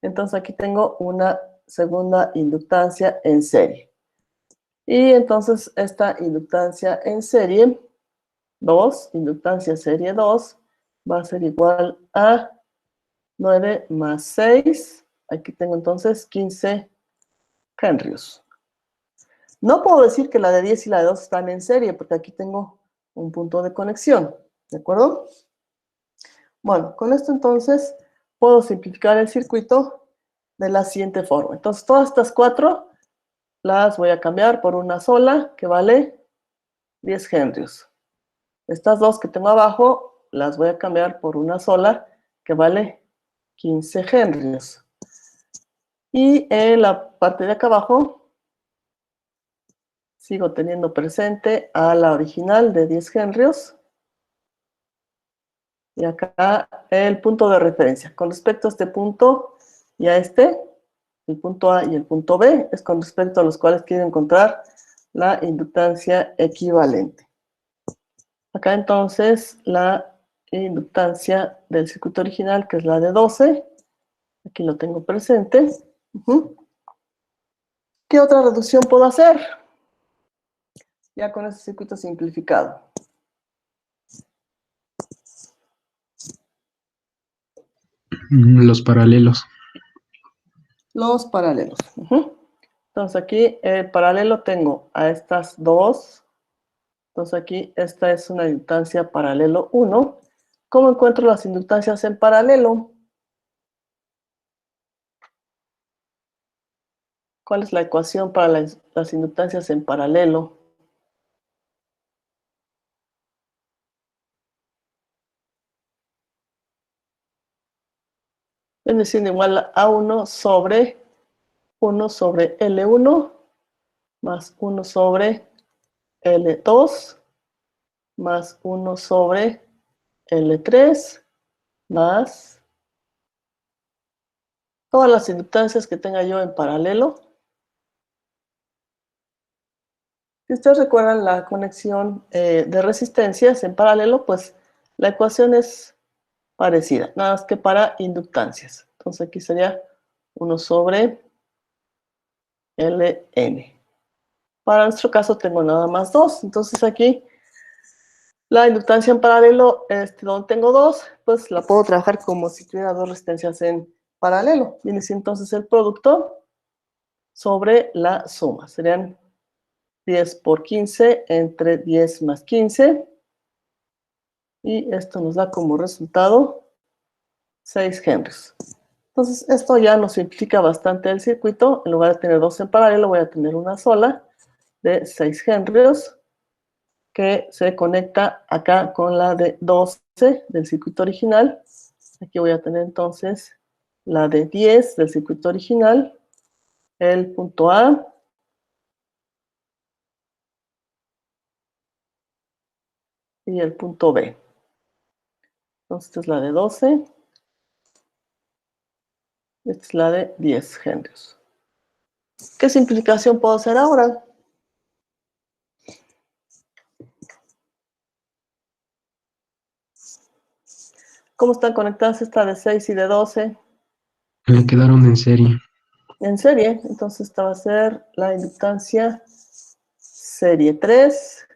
Entonces aquí tengo una segunda inductancia en serie. Y entonces esta inductancia en serie 2, inductancia serie 2, va a ser igual a 9 más 6. Aquí tengo entonces 15 henrios. No puedo decir que la de 10 y la de 2 están en serie, porque aquí tengo un punto de conexión. ¿De acuerdo? Bueno, con esto entonces puedo simplificar el circuito de la siguiente forma. Entonces, todas estas 4 las voy a cambiar por una sola que vale 10 henrios. Estas 2 que tengo abajo las voy a cambiar por una sola que vale 15 henrios. Y en la parte de acá abajo sigo teniendo presente a la original de 10 henrios. Y acá el punto de referencia. Con respecto a este punto y a el punto A y el punto B, es con respecto a los cuales quiero encontrar la inductancia equivalente. Acá entonces la inductancia del circuito original, que es la de 12, aquí lo tengo presente. ¿Qué otra reducción puedo hacer? Ya con este circuito simplificado. Los paralelos. Los paralelos. Entonces aquí el paralelo tengo a estas 2. Entonces aquí esta es una inductancia paralelo 1. ¿Cómo encuentro las inductancias en paralelo? ¿Cuál es la ecuación para las inductancias en paralelo? Viene siendo igual a A1 sobre 1 sobre L1 más 1 sobre L2 más 1 sobre L3 más todas las inductancias que tenga yo en paralelo. Si ustedes recuerdan la conexión de resistencias en paralelo, pues la ecuación es parecida, nada más que para inductancias. Entonces aquí sería 1 sobre Ln. Para nuestro caso tengo nada más 2. Entonces aquí la inductancia en paralelo, donde tengo 2, pues la puedo trabajar como si tuviera 2 resistencias en paralelo. Viene siendo entonces el producto sobre la suma. Serían 10 por 15 entre 10 más 15. Y esto nos da como resultado 6 henrios. Entonces, esto ya nos simplifica bastante el circuito. En lugar de tener 2 en paralelo, voy a tener una sola de 6 henrios. que se conecta acá con la de 12 del circuito original. Aquí voy a tener entonces la de 10 del circuito original, el punto A, y el punto B. Entonces, esta es la de 12. Esta es la de 10 henrios. ¿Qué simplificación puedo hacer ahora? ¿Cómo están conectadas esta de 6 y de 12? Quedaron en serie. En serie. Entonces, esta va a ser la inductancia serie 3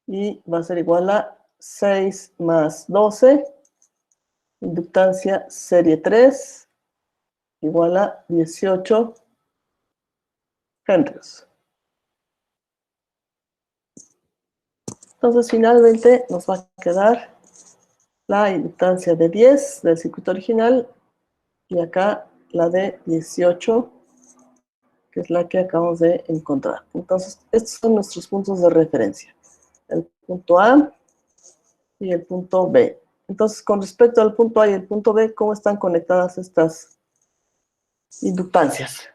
y va a ser igual a 6 más 12. Inductancia serie 3 igual a 18 henrios. Entonces, finalmente nos va a quedar la inductancia de 10 del circuito original y acá la de 18, que es la que acabamos de encontrar. Entonces, estos son nuestros puntos de referencia. El punto A y el punto B. Entonces, con respecto al punto A y el punto B, ¿cómo están conectadas estas inductancias?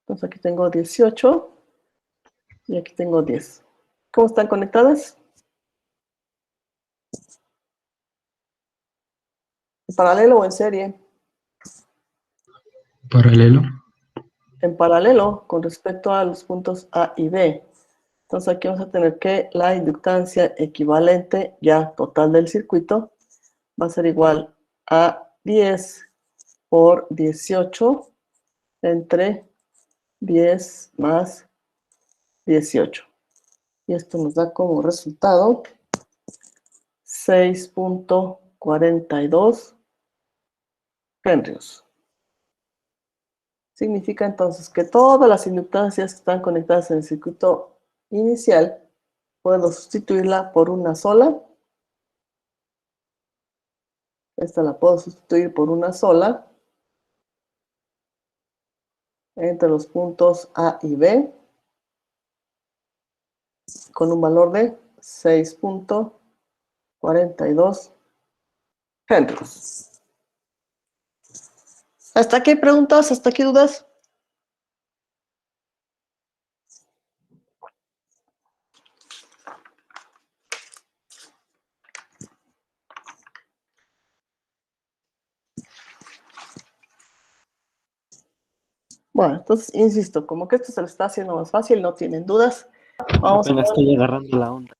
Entonces, aquí tengo 18 y aquí tengo 10. ¿Cómo están conectadas? ¿En paralelo o en serie? Paralelo. En paralelo con respecto a los puntos A y B. Entonces aquí vamos a tener que la inductancia equivalente ya total del circuito va a ser igual a 10 por 18 entre 10 más 18. Y esto nos da como resultado 6.42 henrios. Significa entonces que todas las inductancias que están conectadas en el circuito inicial puedo sustituirla por una sola. Esta la puedo sustituir por una sola entre los puntos A y B con un valor de 6.42 henrios. ¿Hasta aquí hay preguntas? ¿Hasta aquí dudas? Bueno, entonces, insisto, como que esto se le está haciendo más fácil, no tienen dudas. Vamos Apenas estoy agarrando la onda.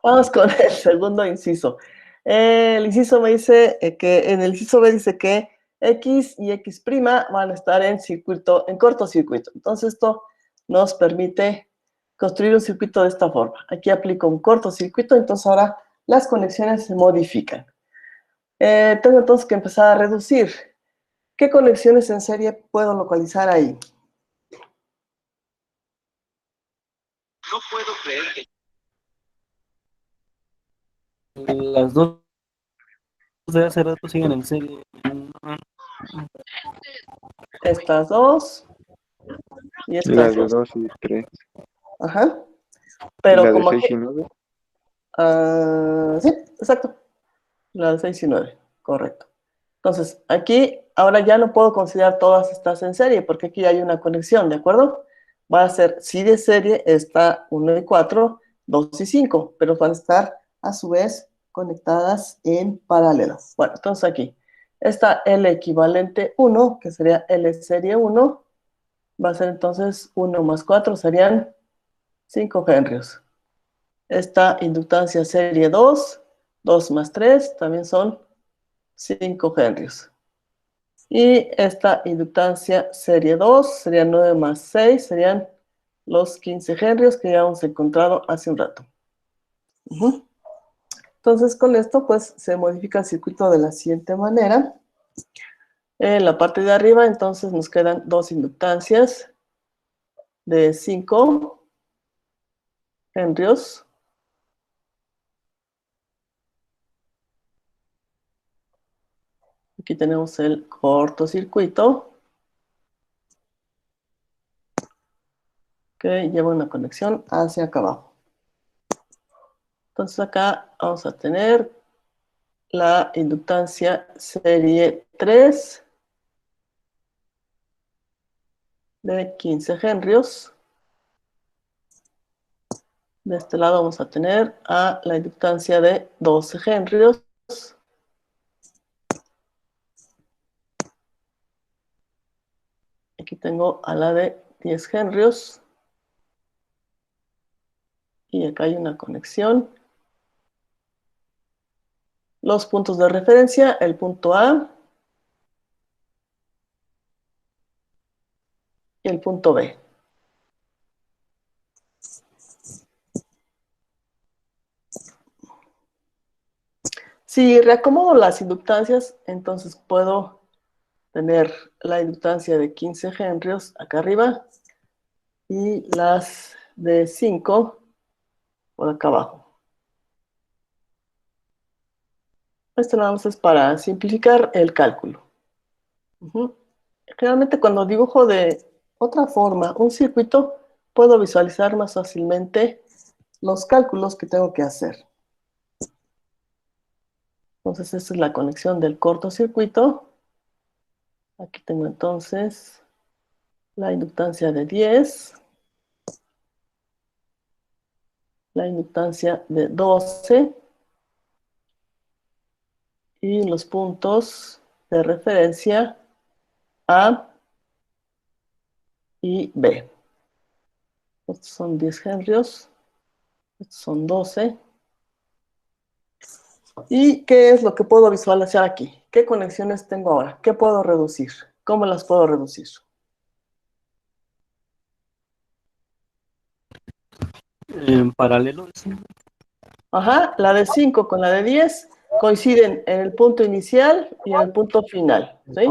Vamos con el segundo inciso. El inciso me dice que en el inciso B dice que X y X' van a estar en cortocircuito. Entonces esto nos permite construir un circuito de esta forma. Aquí aplico un cortocircuito, entonces ahora las conexiones se modifican. Tengo entonces que empezar a reducir. ¿Qué conexiones en serie puedo localizar ahí? No puedo creer que Las dos de hace rato siguen en serie. Estas dos y La estas de dos. 2 y 3. Ajá. ¿Y Pero la de como 6 aquí... y 9? Sí, exacto. La de 6 y 9, correcto. Entonces, aquí ahora ya no puedo considerar todas estas en serie, porque aquí hay una conexión, ¿de acuerdo? Va a ser, si de serie está 1 y 4, 2 y 5, pero van a estar a su vez conectadas en paralelo. Bueno, entonces aquí está L equivalente 1, que sería L serie 1, va a ser entonces 1 más 4, serían 5 henrios. Esta inductancia serie 2, 2 más 3, también son 5 henrios. Y esta inductancia serie 2 sería 9 más 6, serían los 15 henrios que ya hemos encontrado hace un rato. Entonces, con esto, pues, se modifica el circuito de la siguiente manera. En la parte de arriba, entonces, nos quedan dos inductancias de 5 henrios. Aquí tenemos el cortocircuito que lleva una conexión hacia acá abajo. Entonces acá vamos a tener la inductancia serie 3 de 15 henrios. De este lado vamos a tener a la inductancia de 12 henrios. Aquí tengo a la de 10 henrios. Y acá hay una conexión. Los puntos de referencia, el punto A y el punto B. Si reacomodo las inductancias, entonces puedo tener la inductancia de 15 henrios acá arriba y las de 5 por acá abajo. Esto nada más es para simplificar el cálculo. Generalmente cuando dibujo de otra forma un circuito, puedo visualizar más fácilmente los cálculos que tengo que hacer. Entonces esta es la conexión del cortocircuito. Aquí tengo entonces la inductancia de 10, la inductancia de 12 y los puntos de referencia A y B. Estos son 10 henrios, estos son 12. ¿Y qué es lo que puedo visualizar aquí? ¿Qué conexiones tengo ahora? ¿Qué puedo reducir? ¿Cómo las puedo reducir? En paralelo, sí. Ajá, la de 5 con la de 10 coinciden en el punto inicial y en el punto final, ¿sí?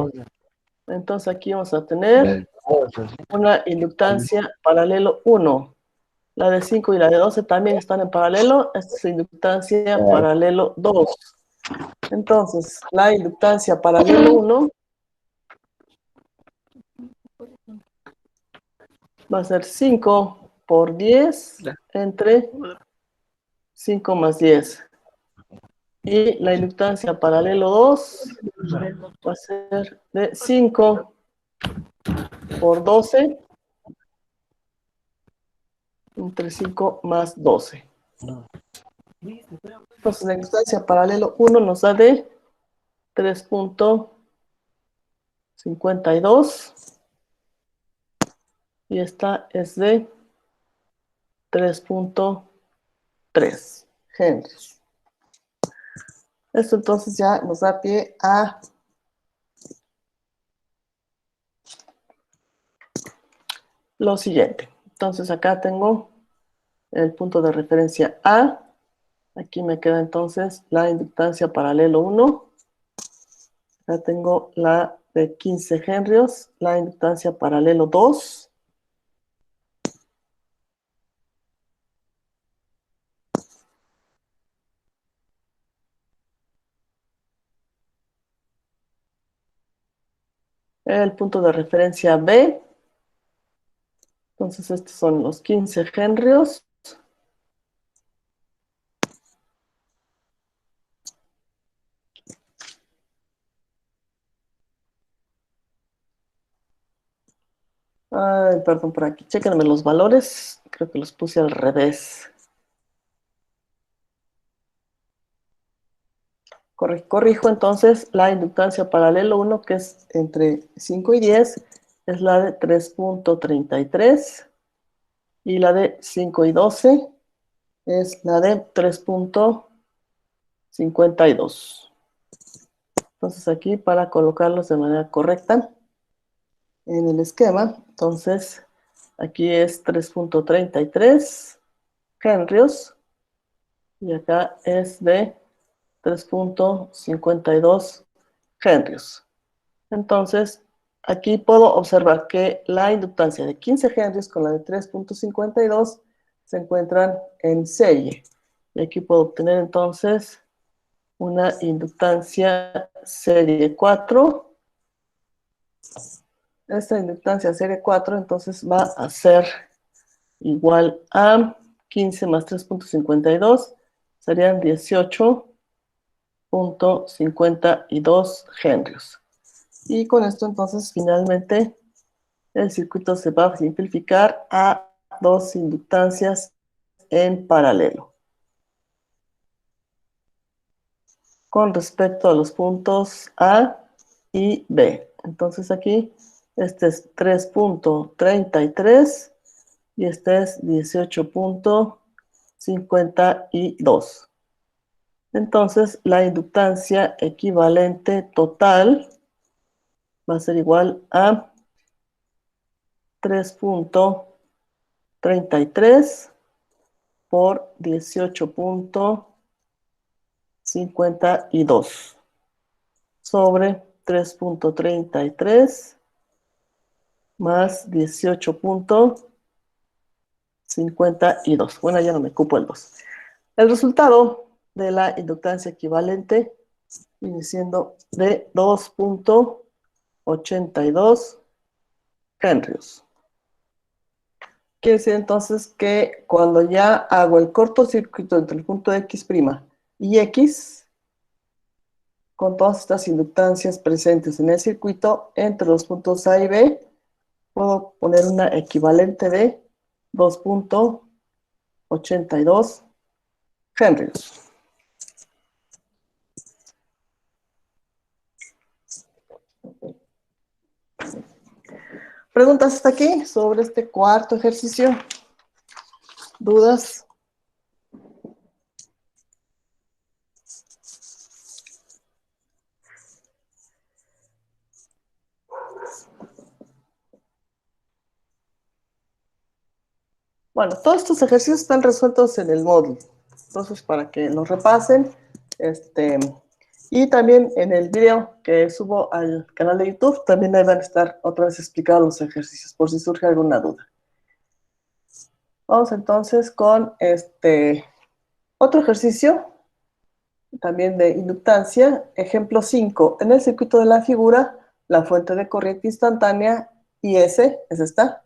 Entonces aquí vamos a tener una inductancia paralelo 1. La de 5 y la de 12 también están en paralelo. Esta es inductancia paralelo 2. Entonces, la inductancia paralelo 1 va a ser 5 por 10 entre 5 más 10. Y la inductancia paralelo 2 va a ser de 5 por 12 entre 5 más 12. Entonces la inductancia paralelo 1 nos da de 3.52 y esta es de 3.3 henrios. Esto entonces ya nos da pie a lo siguiente. Entonces acá tengo el punto de referencia A. Aquí me queda entonces la inductancia paralelo 1. Acá tengo la de 15 henrios, la inductancia paralelo 2. El punto de referencia B. Entonces estos son los 15 henrios. Ay, perdón, por aquí. Chéquenme los valores. Creo que los puse al revés. Corrijo entonces la inductancia paralelo 1, que es entre 5 y 10, es la de 3.33. Y la de 5 y 12 es la de 3.52. Entonces aquí para colocarlos de manera correcta en el esquema, entonces aquí es 3.33 henrios y acá es de 3.52 henrios. Entonces aquí puedo observar que la inductancia de 15 henrios con la de 3.52 se encuentran en serie. Y aquí puedo obtener entonces una inductancia serie 4. Esta inductancia serie 4 entonces va a ser igual a 15 más 3.52, serían 18.52 henrios. Y con esto entonces finalmente el circuito se va a simplificar a dos inductancias en paralelo. Con respecto a los puntos A y B. Entonces aquí este es 3.33 y este es 18.52. Entonces la inductancia equivalente total va a ser igual a 3.33 por 18.52 sobre 3.33 más 18.52. Bueno, ya no me cupo el 2. El resultado de la inductancia equivalente viene siendo de 2.82 henrios. Quiere decir entonces que cuando ya hago el cortocircuito entre el punto X' y X, con todas estas inductancias presentes en el circuito, entre los puntos A y B, puedo poner una equivalente de 2.82 henrios. ¿Preguntas hasta aquí sobre este cuarto ejercicio? ¿Dudas? Bueno, todos estos ejercicios están resueltos en el módulo. Entonces, para que los repasen, y también en el video que subo al canal de YouTube, también ahí van a estar otra vez explicados los ejercicios, por si surge alguna duda. Vamos entonces con otro ejercicio, también de inductancia. Ejemplo 5. En el circuito de la figura, la fuente de corriente instantánea, IS, es esta,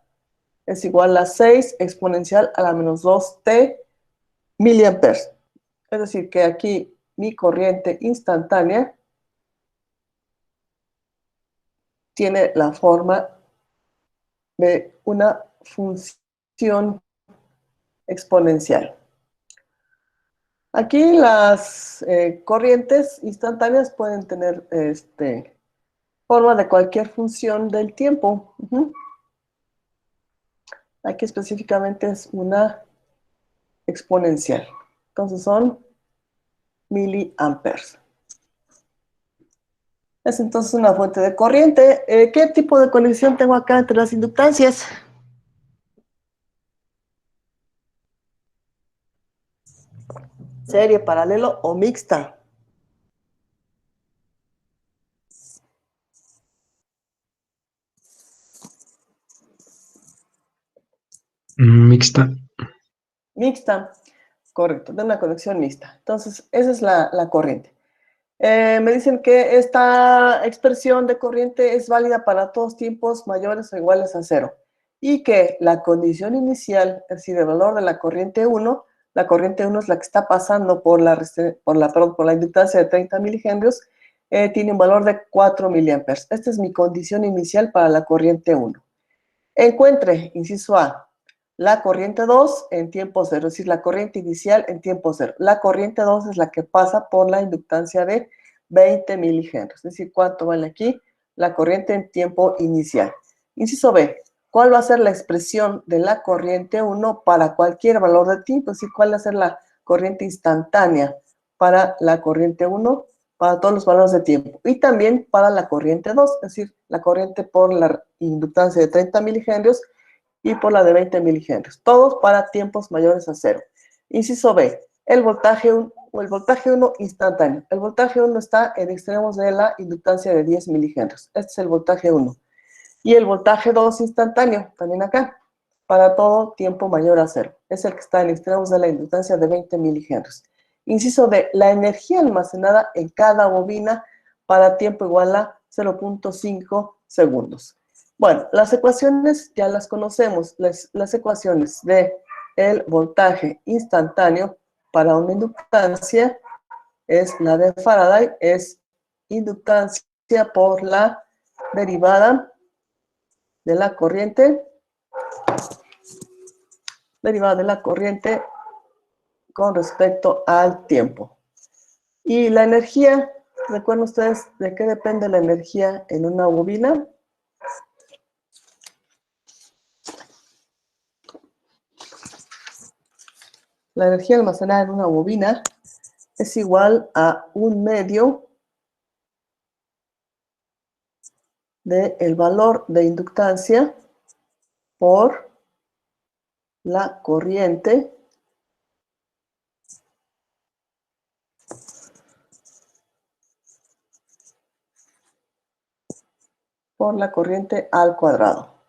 es igual a 6 exponencial a la menos 2t miliamperes. Es decir, que aquí mi corriente instantánea tiene la forma de una función exponencial. Aquí las corrientes instantáneas pueden tener forma de cualquier función del tiempo. Aquí específicamente es una exponencial. Entonces son miliamperes. Es entonces una fuente de corriente. ¿Qué tipo de conexión tengo acá entre las inductancias? Serie, paralelo o mixta. Mixta. Mixta, correcto, de una conexión mixta. Entonces, esa es la corriente. Me dicen que esta expresión de corriente es válida para todos tiempos mayores o iguales a 0. Y que la condición inicial, es decir, el valor de la corriente 1 es la que está pasando por la inductancia de 30 milihenrios, tiene un valor de 4 miliamperes. Esta es mi condición inicial para la corriente 1. Encuentre, inciso A, la corriente 2 en tiempo 0, es decir, la corriente inicial en tiempo 0. La corriente 2 es la que pasa por la inductancia de 20 milihenrios, es decir, ¿cuánto vale aquí? La corriente en tiempo inicial. Inciso B, ¿cuál va a ser la expresión de la corriente 1 para cualquier valor de tiempo? Es decir, ¿cuál va a ser la corriente instantánea para la corriente 1 para todos los valores de tiempo? Y también para la corriente 2, es decir, la corriente por la inductancia de 30 milihenrios y por la de 20 milihenrios, todos para tiempos mayores a 0. Inciso B, el voltaje 1 instantáneo. El voltaje 1 está en extremos de la inductancia de 10 milihenrios. Este es el voltaje 1. Y el voltaje 2 instantáneo, también acá, para todo tiempo mayor a 0. Es el que está en extremos de la inductancia de 20 milihenrios. Inciso D, la energía almacenada en cada bobina para tiempo igual a 0.5 segundos. Bueno, las ecuaciones ya las conocemos. Las ecuaciones de el voltaje instantáneo para una inductancia es la de Faraday, es inductancia por la derivada de la corriente, con respecto al tiempo. Y la energía, ¿recuerdan ustedes de qué depende la energía en una bobina? La energía almacenada en una bobina es igual a 1/2 del valor de inductancia por la corriente al cuadrado.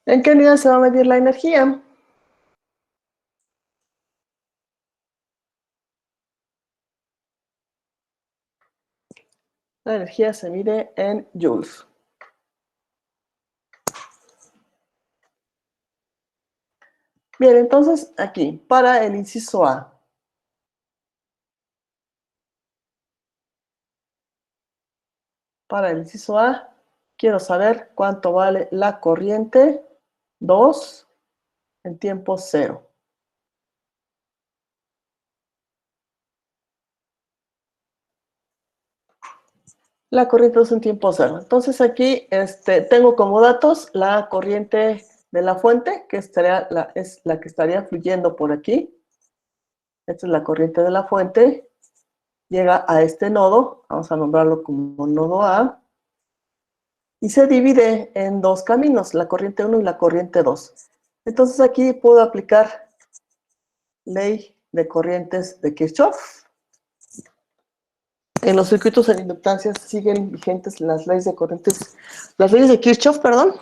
¿En qué unidad se va a medir la energía? La energía se mide en joules. Bien, entonces aquí, para el inciso A. Para el inciso A, quiero saber cuánto vale la corriente 2 en tiempo 0. La corriente 2 en tiempo 0. Entonces aquí tengo como datos la corriente de la fuente, que es la que estaría fluyendo por aquí. Esta es la corriente de la fuente. Llega a este nodo, vamos a nombrarlo como nodo A, y se divide en dos caminos, la corriente 1 y la corriente 2. Entonces aquí puedo aplicar ley de corrientes de Kirchhoff. En los circuitos en inductancias siguen vigentes las leyes de corrientes, las leyes de Kirchhoff, perdón.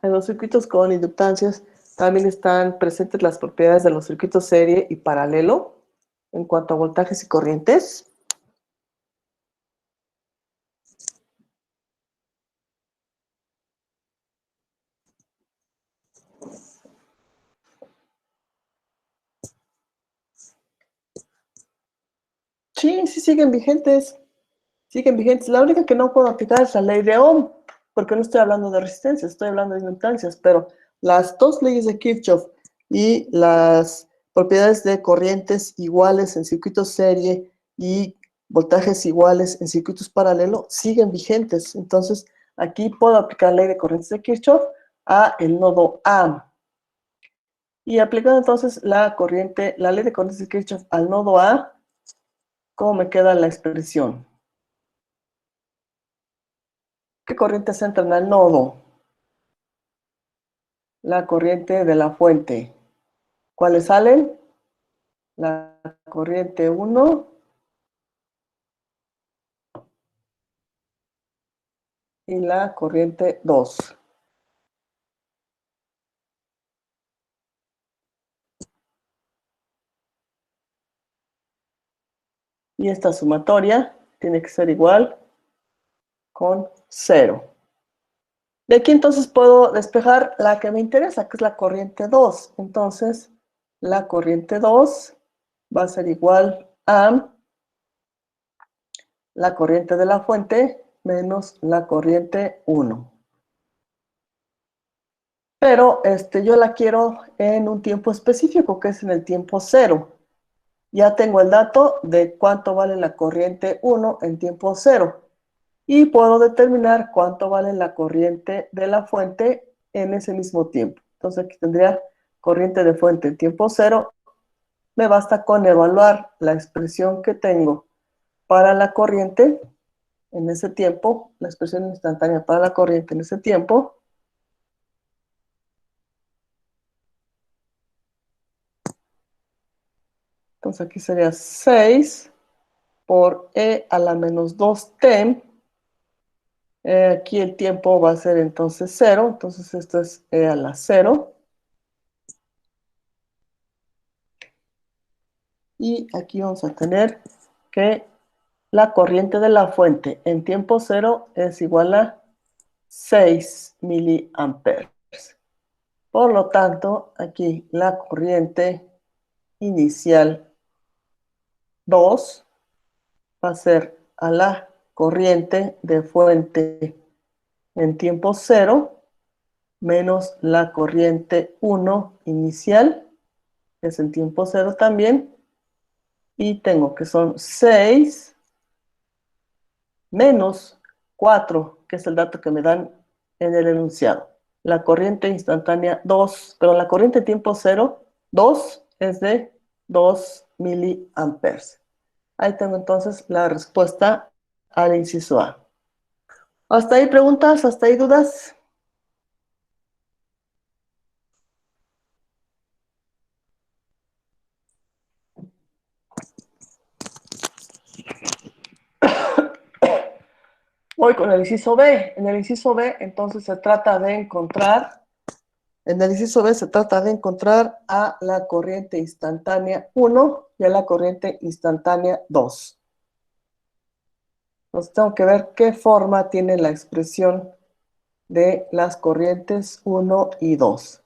En los circuitos con inductancias también están presentes las propiedades de los circuitos serie y paralelo en cuanto a voltajes y corrientes. Sí, sí siguen vigentes. Siguen vigentes. La única que no puedo aplicar es la ley de Ohm, porque no estoy hablando de resistencias, estoy hablando de inductancias, pero las dos leyes de Kirchhoff y las propiedades de corrientes iguales en circuitos serie y voltajes iguales en circuitos paralelos siguen vigentes. Entonces, aquí puedo aplicar la ley de corrientes de Kirchhoff a el nodo A. Y aplicando entonces la ley de corrientes de Kirchhoff al nodo A, ¿cómo me queda la expresión? ¿Qué corrientes entran al nodo? La corriente de la fuente. ¿Cuáles salen? La corriente 1 y la corriente 2. Y esta sumatoria tiene que ser igual con 0. De aquí entonces puedo despejar la que me interesa, que es la corriente 2. Entonces, la corriente 2 va a ser igual a la corriente de la fuente menos la corriente 1. Pero yo la quiero en un tiempo específico, que es en el tiempo 0. Ya tengo el dato de cuánto vale la corriente 1 en tiempo 0. Y puedo determinar cuánto vale la corriente de la fuente en ese mismo tiempo. Entonces aquí tendría corriente de fuente en tiempo 0. Me basta con evaluar la expresión que tengo para la corriente en ese tiempo, la expresión instantánea para la corriente en ese tiempo. Entonces aquí sería 6 por e a la menos 2t. Aquí el tiempo va a ser entonces 0, entonces esto es e a la 0. Y aquí vamos a tener que la corriente de la fuente en tiempo 0 es igual a 6 miliamperes. Por lo tanto, aquí la corriente inicial 2 va a ser a la corriente de fuente en tiempo 0 menos la corriente 1 inicial, que es en tiempo 0 también, y tengo que son 6 menos 4, que es el dato que me dan en el enunciado. La corriente instantánea 2, pero la corriente tiempo 0, 2 es de 2 miliamperes. Ahí tengo entonces la respuesta al inciso A. ¿Hasta ahí preguntas? ¿Hasta ahí dudas? Voy con el inciso B. En el inciso B, entonces se trata de encontrar, a la corriente instantánea 1 y a la corriente instantánea 2. Entonces tengo que ver qué forma tiene la expresión de las corrientes 1 y 2.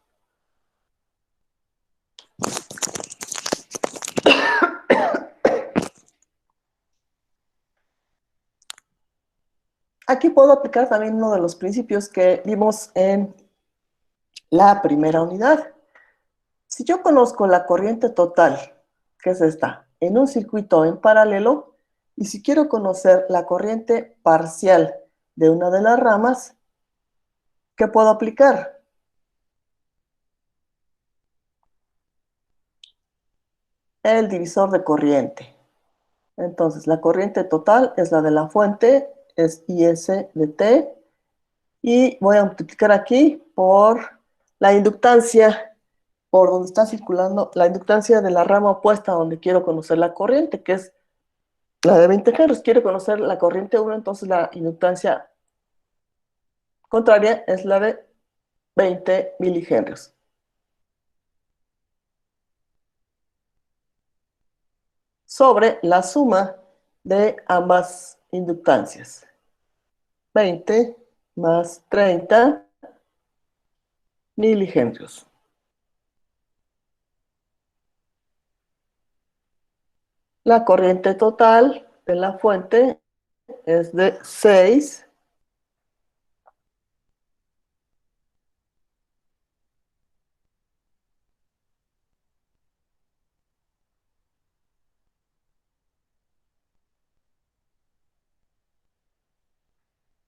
Aquí puedo aplicar también uno de los principios que vimos en la primera unidad. Si yo conozco la corriente total, que es esta, en un circuito en paralelo, y si quiero conocer la corriente parcial de una de las ramas, ¿qué puedo aplicar? El divisor de corriente. Entonces, la corriente total es la de la fuente, es IS de T, y voy a multiplicar aquí por la inductancia, por donde está circulando, la inductancia de la rama opuesta donde quiero conocer la corriente, que es la de 20 Henry. Quiero conocer la corriente 1, entonces la inductancia contraria es la de 20 milihenrios. Sobre la suma de ambas inductancias. 20 más 30 milihenrios. La corriente total de la fuente es de 6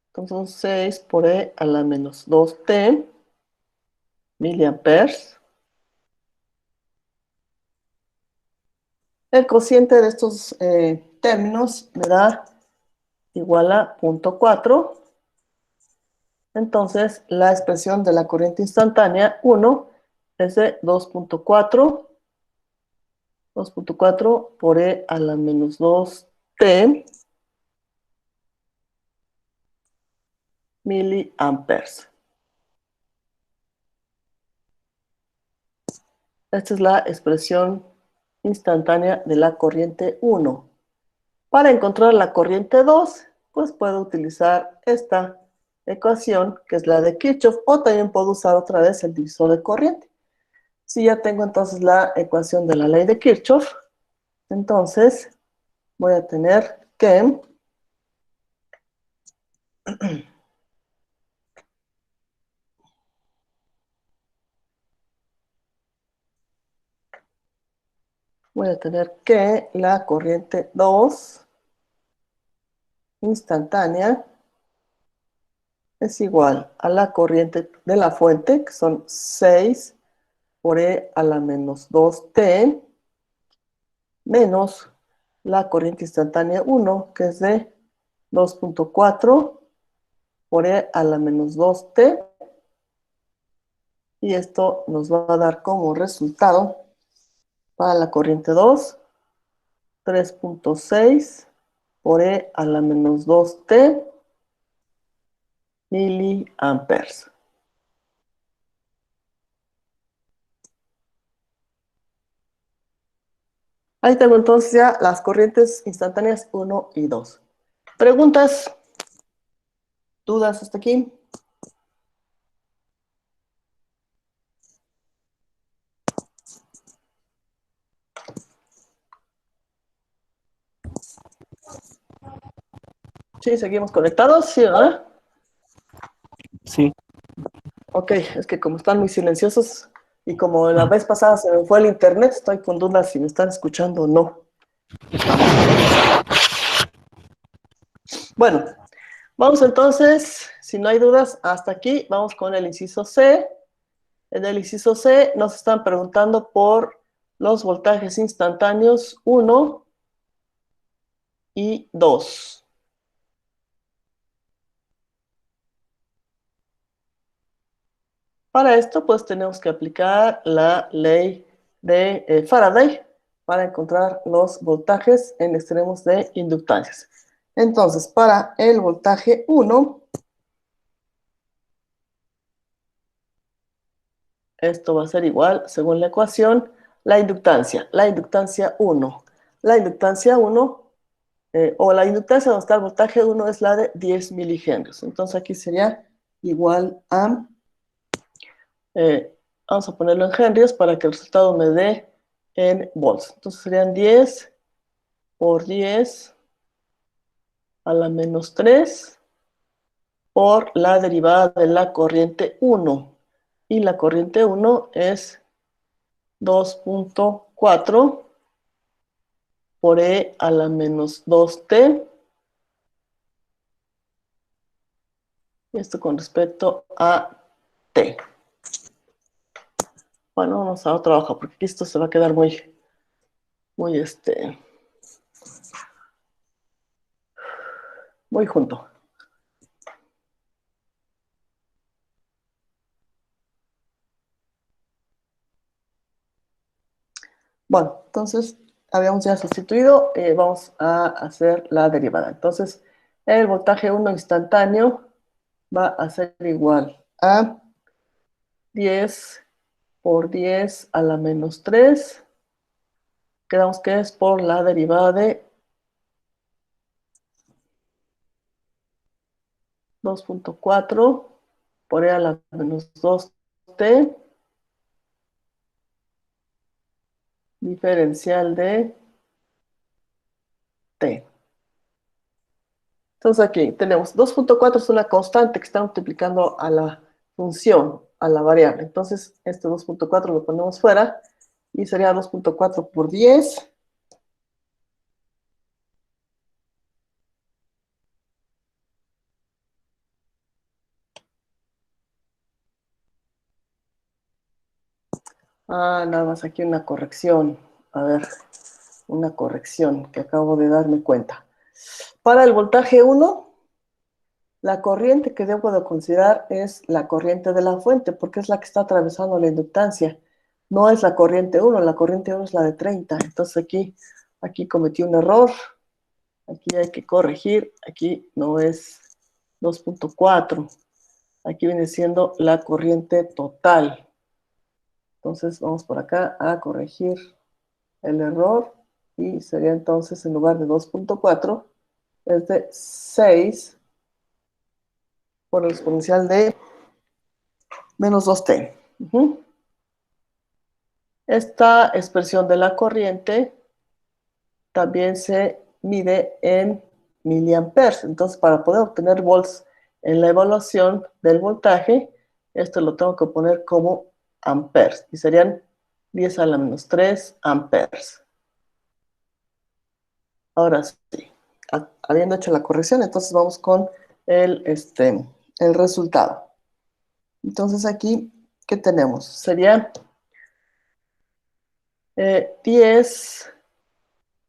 entonces son 6 por E a la menos 2T miliamperes. El cociente de estos términos me da igual a 0.4. Entonces, la expresión de la corriente instantánea 1 es de 2.4 por E a la menos 2T miliamperes. Esta es la expresión instantánea de la corriente 1. Para encontrar la corriente 2, pues puedo utilizar esta ecuación, que es la de Kirchhoff, o también puedo usar otra vez el divisor de corriente. Si ya tengo entonces la ecuación de la ley de Kirchhoff, entonces voy a tener que la corriente 2 instantánea es igual a la corriente de la fuente, que son 6 por E a la menos 2T, menos la corriente instantánea 1, que es de 2.4 por E a la menos 2t. Y esto nos va a dar como resultado para la corriente 2, 3.6 por E a la menos 2t miliamperes. Ahí tengo entonces ya las corrientes instantáneas 1 y 2. ¿Preguntas? ¿Dudas hasta aquí? Sí, seguimos conectados, ¿sí, verdad? Sí. Ok, es que como están muy silenciosos y como la vez pasada se me fue el internet, estoy con dudas si me están escuchando o no. Bueno, vamos entonces, si no hay dudas, hasta aquí, vamos con el inciso C. En el inciso C nos están preguntando por los voltajes instantáneos 1 y 2. Para esto, pues tenemos que aplicar la ley de Faraday para encontrar los voltajes en extremos de inductancias. Entonces, para el voltaje 1, esto va a ser igual, según la ecuación, la inductancia 1. La inductancia 1, o la inductancia donde está el voltaje 1 es la de 10 milihenrios. Entonces aquí sería igual a, vamos a ponerlo en henrios para que el resultado me dé en volts. Entonces serían 10 por 10 a la menos 3 por la derivada de la corriente 1. Y la corriente 1 es 2.4 por E a la menos 2t. Esto con respecto a t. Bueno, vamos a otra hoja porque esto se va a quedar muy muy junto. Bueno, entonces habíamos ya sustituido, vamos a hacer la derivada. Entonces, el voltaje 1 instantáneo va a ser igual a 10 por 10 a la menos 3. Quedamos que es por la derivada de 2.4 por E a la menos 2t diferencial de t. Entonces aquí tenemos 2.4 es una constante que está multiplicando a la función, a la variable. Entonces este 2.4 lo ponemos fuera y sería 2.4 por 10. Nada más aquí una corrección. A ver, una corrección que acabo de darme cuenta. Para el voltaje 1, la corriente que debo de considerar es la corriente de la fuente, porque es la que está atravesando la inductancia. No es la corriente 1, la corriente 1 es la de 30. Entonces aquí cometí un error. Aquí hay que corregir. Aquí no es 2.4. Aquí viene siendo la corriente total. Entonces vamos por acá a corregir el error. Y sería entonces, en lugar de 2.4, es de 6 por el exponencial de menos 2t. Esta expresión de la corriente también se mide en miliamperes. Entonces, para poder obtener volts en la evaluación del voltaje, esto lo tengo que poner como amperes. Y serían 10 a la menos 3 amperes. Ahora sí, habiendo hecho la corrección, entonces vamos con el resultado. Entonces aquí, ¿qué tenemos? Sería 10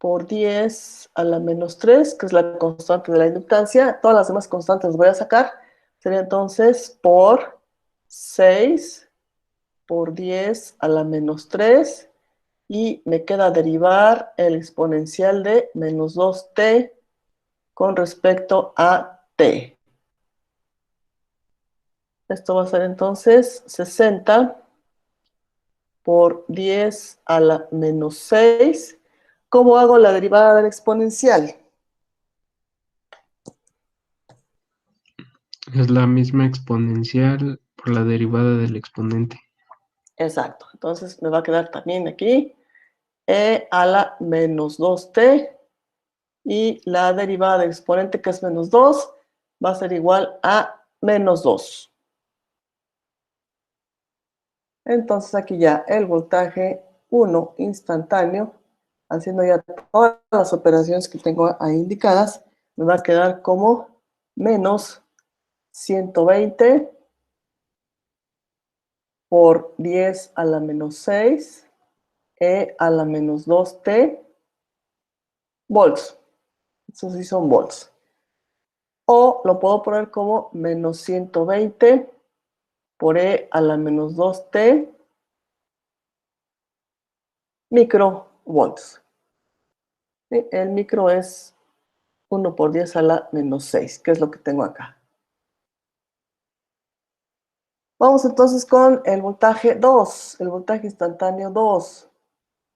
por 10 a la menos 3, que es la constante de la inductancia. Todas las demás constantes las voy a sacar. Sería entonces por 6 por 10 a la menos 3. Y me queda derivar el exponencial de menos 2t con respecto a t. Esto va a ser entonces 60 por 10 a la menos 6. ¿Cómo hago la derivada del exponencial? Es la misma exponencial por la derivada del exponente. Exacto. Entonces me va a quedar también aquí e a la menos 2t. Y la derivada del exponente, que es menos 2, va a ser igual a menos 2. Entonces aquí ya el voltaje 1 instantáneo, haciendo ya todas las operaciones que tengo ahí indicadas, me va a quedar como menos 120 por 10 a la menos 6 e a la menos 2t volts. Esos sí son volts. O lo puedo poner como menos 120 por e a la menos 2t microvolts. ¿Sí? El micro es 1 por 10 a la menos 6, que es lo que tengo acá. Vamos entonces con el voltaje 2, el voltaje instantáneo 2.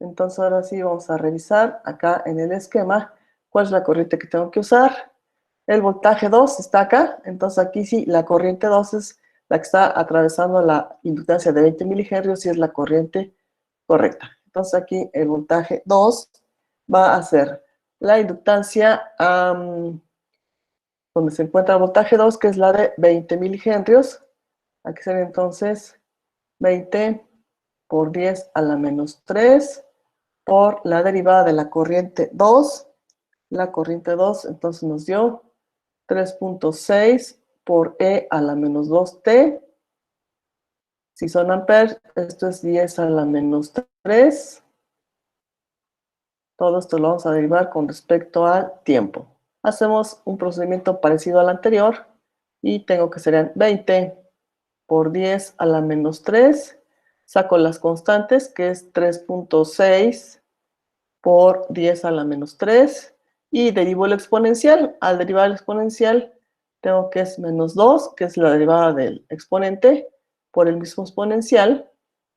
Entonces ahora sí vamos a revisar acá en el esquema cuál es la corriente que tengo que usar. El voltaje 2 está acá, entonces aquí sí la corriente 2 es la que está atravesando la inductancia de 20 milihenrios y es la corriente correcta. Entonces aquí el voltaje 2 va a ser la inductancia donde se encuentra el voltaje 2, que es la de 20 milihenrios. Aquí sería entonces 20 por 10 a la menos 3 por la derivada de la corriente 2. La corriente 2 entonces nos dio 3.6 por e a la menos 2t. Si son amperes, esto es 10 a la menos 3. Todo esto lo vamos a derivar con respecto al tiempo. Hacemos un procedimiento parecido al anterior y tengo que serían 20 por 10 a la menos 3. Saco las constantes, que es 3.6 por 10 a la menos 3. Y derivo el exponencial. Al derivar el exponencial, tengo que es menos 2, que es la derivada del exponente, por el mismo exponencial,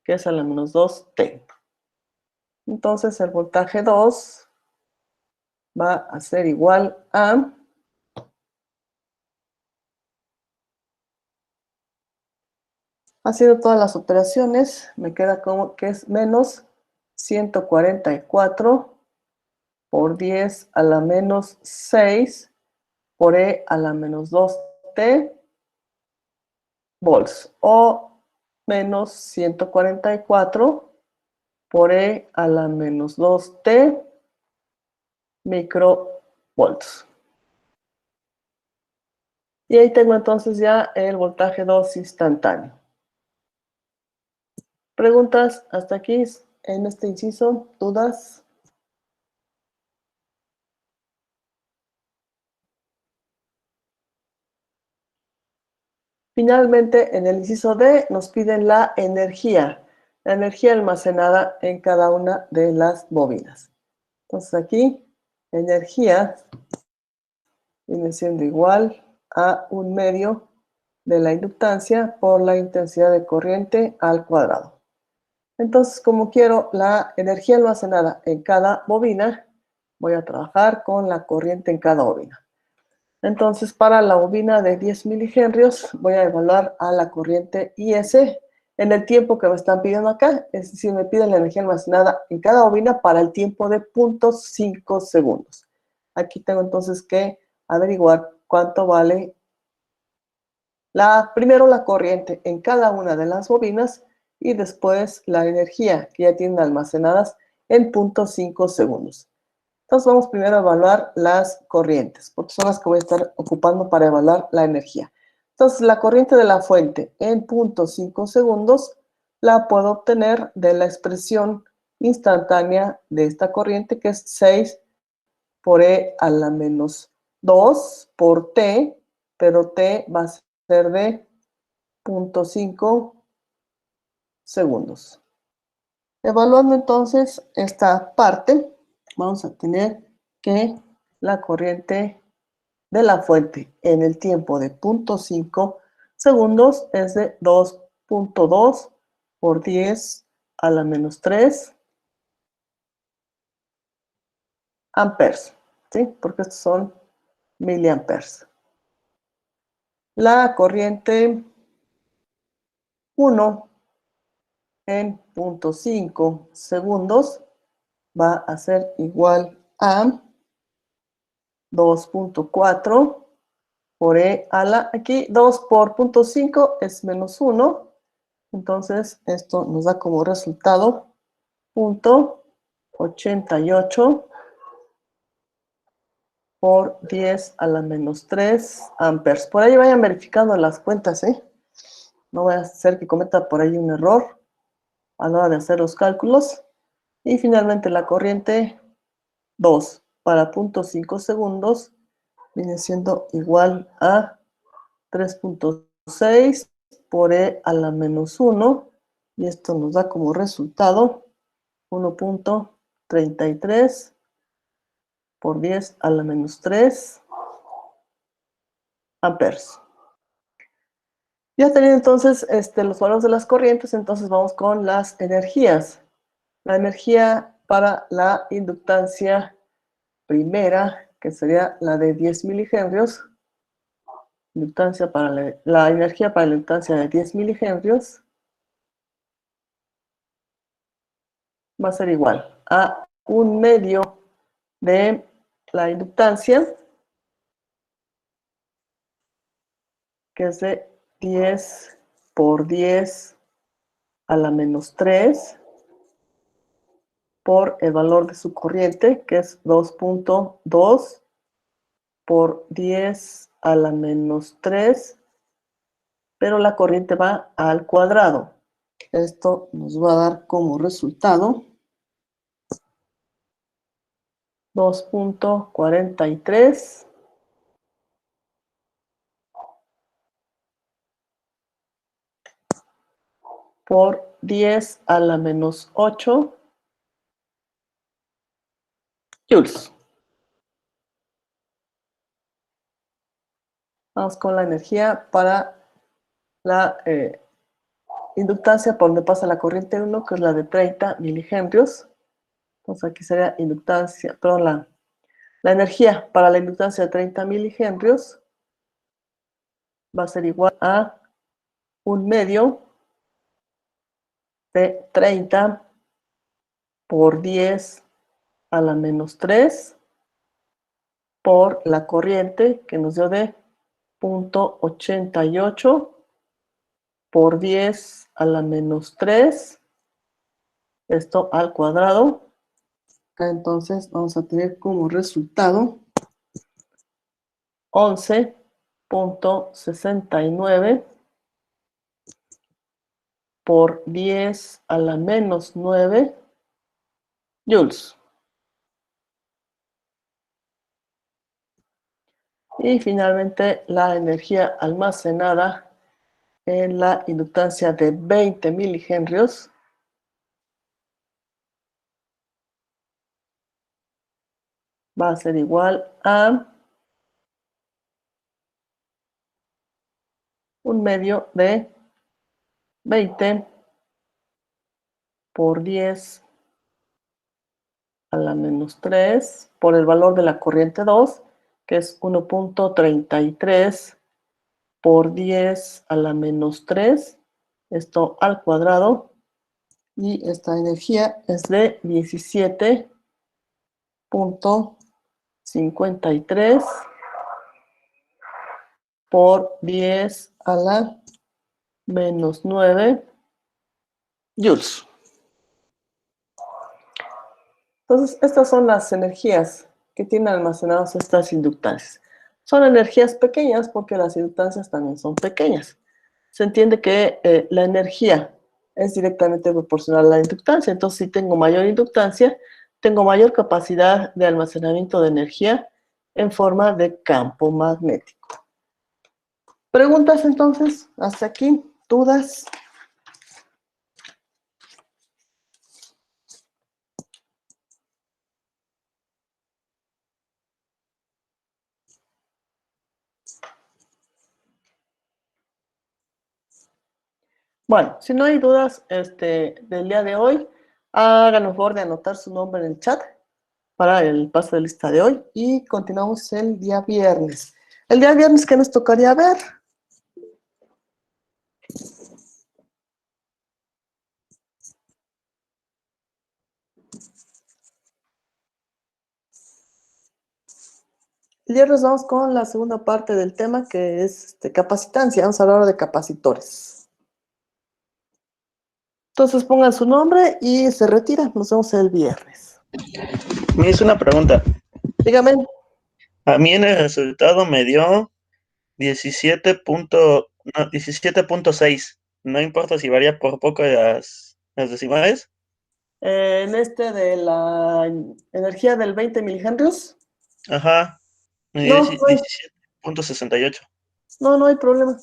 que es a la menos 2t. Entonces el voltaje 2 va a ser igual a haciendo todas las operaciones, me queda como que es menos 144 por 10 a la menos 6 por e a la menos 2t volts, o menos 144 por e a la menos 2t microvolts. Y ahí tengo entonces ya el voltaje 2 instantáneo. ¿Preguntas hasta aquí en este inciso? ¿Dudas? Finalmente, en el inciso D nos piden la energía almacenada en cada una de las bobinas. Entonces aquí, energía viene siendo igual a 1/2 de la inductancia por la intensidad de corriente al cuadrado. Entonces, como quiero la energía almacenada en cada bobina, voy a trabajar con la corriente en cada bobina. Entonces, para la bobina de 10 milihenrios, voy a evaluar a la corriente IS en el tiempo que me están pidiendo acá. Es decir, me piden la energía almacenada en cada bobina para el tiempo de 0.5 segundos. Aquí tengo entonces que averiguar cuánto vale primero la corriente en cada una de las bobinas y después la energía que ya tienen almacenadas en 0.5 segundos. Entonces vamos primero a evaluar las corrientes, porque son las que voy a estar ocupando para evaluar la energía. Entonces la corriente de la fuente en 0.5 segundos la puedo obtener de la expresión instantánea de esta corriente, que es 6 por e a la menos 2 por t, pero t va a ser de 0.5 segundos. Evaluando entonces esta parte, vamos a tener que la corriente de la fuente en el tiempo de 0.5 segundos es de 2.2 por 10 a la menos 3 amperes, ¿sí? Porque estos son miliamperes. La corriente 1 en 0.5 segundos va a ser igual a 2.4 por e a la, aquí 2 por 0.5 es menos 1, entonces esto nos da como resultado 0.88 por 10 a la menos 3 amperes. Por ahí vayan verificando las cuentas, ¿eh? No vaya a ser que cometa por ahí un error a la hora de hacer los cálculos. Y finalmente la corriente 2 para 0.5 segundos viene siendo igual a 3.6 por e a la menos 1, y esto nos da como resultado 1.33 por 10 a la menos 3 amperes. Ya teniendo entonces los valores de las corrientes, entonces vamos con las energías. La energía para la inductancia primera, que sería la de 10 milihenrios, inductancia para la energía para la inductancia de 10 milihenrios, va a ser igual a 1/2 de la inductancia, que es de 10 por 10 a la menos 3, por el valor de su corriente, que es 2.2 por 10 a la menos 3, pero la corriente va al cuadrado. Esto nos va a dar como resultado 2.43 por 10 a la menos 8 joules. Vamos con la energía para la inductancia por donde pasa la corriente 1, que es la de 30 milihenrios. Entonces aquí sería inductancia, perdón, la energía para la inductancia de 30 milihenrios va a ser igual a 1/2 de 30 por 10 a la menos 3 por la corriente, que nos dio de 0.88 por 10 a la menos 3, esto al cuadrado. Acá entonces vamos a tener como resultado 11.69 por 10 a la menos 9 joules. Y finalmente la energía almacenada en la inductancia de 20 milihenrios va a ser igual a 1/2 de 20 por 10 a la menos 3 por el valor de la corriente 2, que es 1.33 por 10 a la menos 3, esto al cuadrado, y esta energía es de 17.53 por 10 a la menos 9 joules. Entonces, estas son las energías que tienen almacenadas estas inductancias. Son energías pequeñas porque las inductancias también son pequeñas. Se entiende que la energía es directamente proporcional a la inductancia. Entonces, si tengo mayor inductancia, tengo mayor capacidad de almacenamiento de energía en forma de campo magnético. ¿Preguntas entonces? ¿Hasta aquí? ¿Dudas? Bueno, si no hay dudas del día de hoy, háganos favor de anotar su nombre en el chat para el paso de lista de hoy y continuamos el día viernes. El día viernes, ¿qué nos tocaría ver? El viernes vamos con la segunda parte del tema que es capacitancia. Vamos a hablar de capacitores. Entonces pongan su nombre y se retiran. Nos vemos el viernes. Me hizo una pregunta. Dígame. A mí en el resultado me dio 17.6. No importa si varía por poco las decimales. En de la energía del 20 milihenrios. Ajá. Me dio No, 17.68. no hay problema.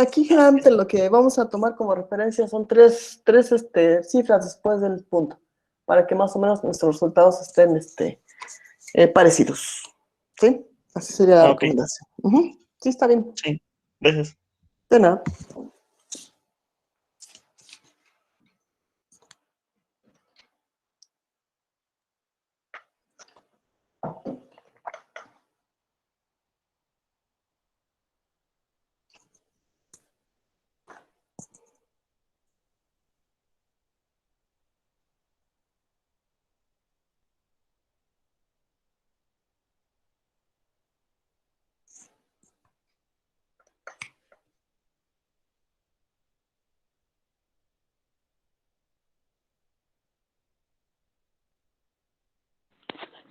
Aquí generalmente lo que vamos a tomar como referencia son tres cifras después del punto, para que más o menos nuestros resultados estén parecidos. ¿Sí? Así sería la Ok. recomendación. Sí, está bien. Sí, gracias. De nada.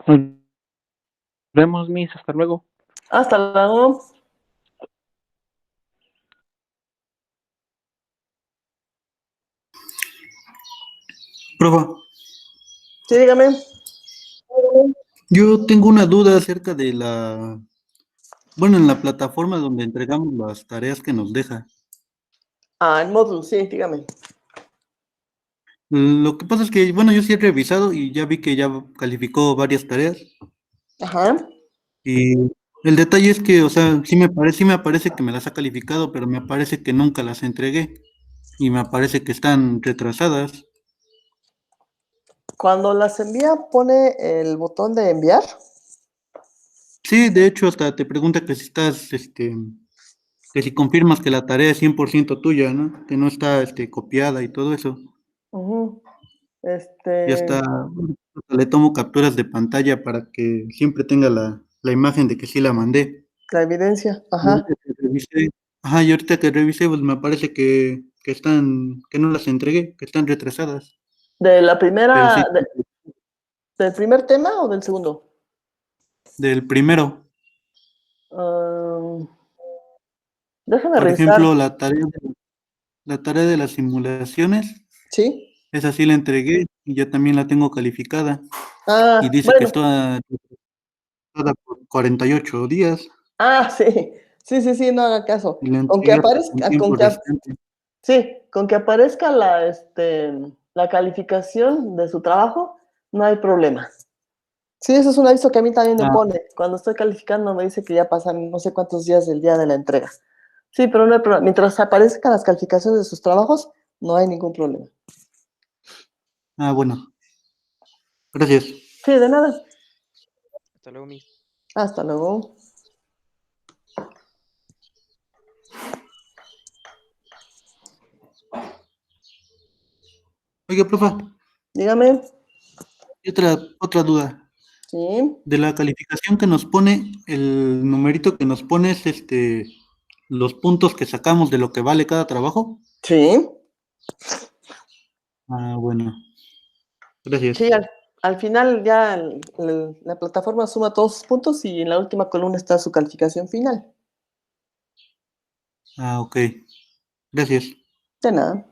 Nos vemos, Miss. Hasta luego. Hasta luego. Profa, Sí, dígame. yo tengo una duda acerca de en la plataforma donde entregamos las tareas que nos deja. El módulo, sí, dígame. Lo que pasa es que, yo sí he revisado y ya vi que ya calificó varias tareas. Ajá. Y el detalle es que, o sea, sí me aparece que me las ha calificado, pero me aparece que nunca las entregué. Y me aparece que están retrasadas. Cuando las envía, pone el botón de enviar. Sí, de hecho, hasta te pregunta que si estás, que si confirmas que la tarea es 100% tuya, ¿no? Que no está, copiada y todo eso. Ujú. Y hasta le tomo capturas de pantalla para que siempre tenga la imagen de que sí la mandé. La evidencia. Y Ajá. ahorita que revisé, y ahorita que revisé, pues me parece que no las entregué, que están retrasadas. ¿De la Pero sí, primera, del primer tema o del segundo? del primero. Ah, déjame Por revisar. ejemplo, la tarea de las simulaciones, ¿Sí? esa sí la entregué y ya también la tengo calificada. Y dice que Bueno. está retrasada por 48 días Sí. Sí, no haga caso. y la Con que entregué en aparezca, tiempo restante. sí, con que aparezca la calificación de su trabajo, no hay problema. Sí, eso es un aviso que a mí también me Ah, pone. Cuando estoy calificando me dice que ya pasan no sé cuántos días del día de la entrega. Sí, pero no hay problema. Mientras aparezcan las calificaciones de sus trabajos, no hay ningún problema. bueno, gracias. Sí, de nada. Hasta luego, Miss. Hasta luego. Oiga, profa, Dígame. y otra duda. Sí, De la calificación que nos pone, el numerito que nos pone es los puntos que sacamos de lo que vale cada trabajo. sí. Bueno, gracias. Sí, al final ya la plataforma suma todos sus puntos y en la última columna está su calificación final. Ok, gracias. De nada.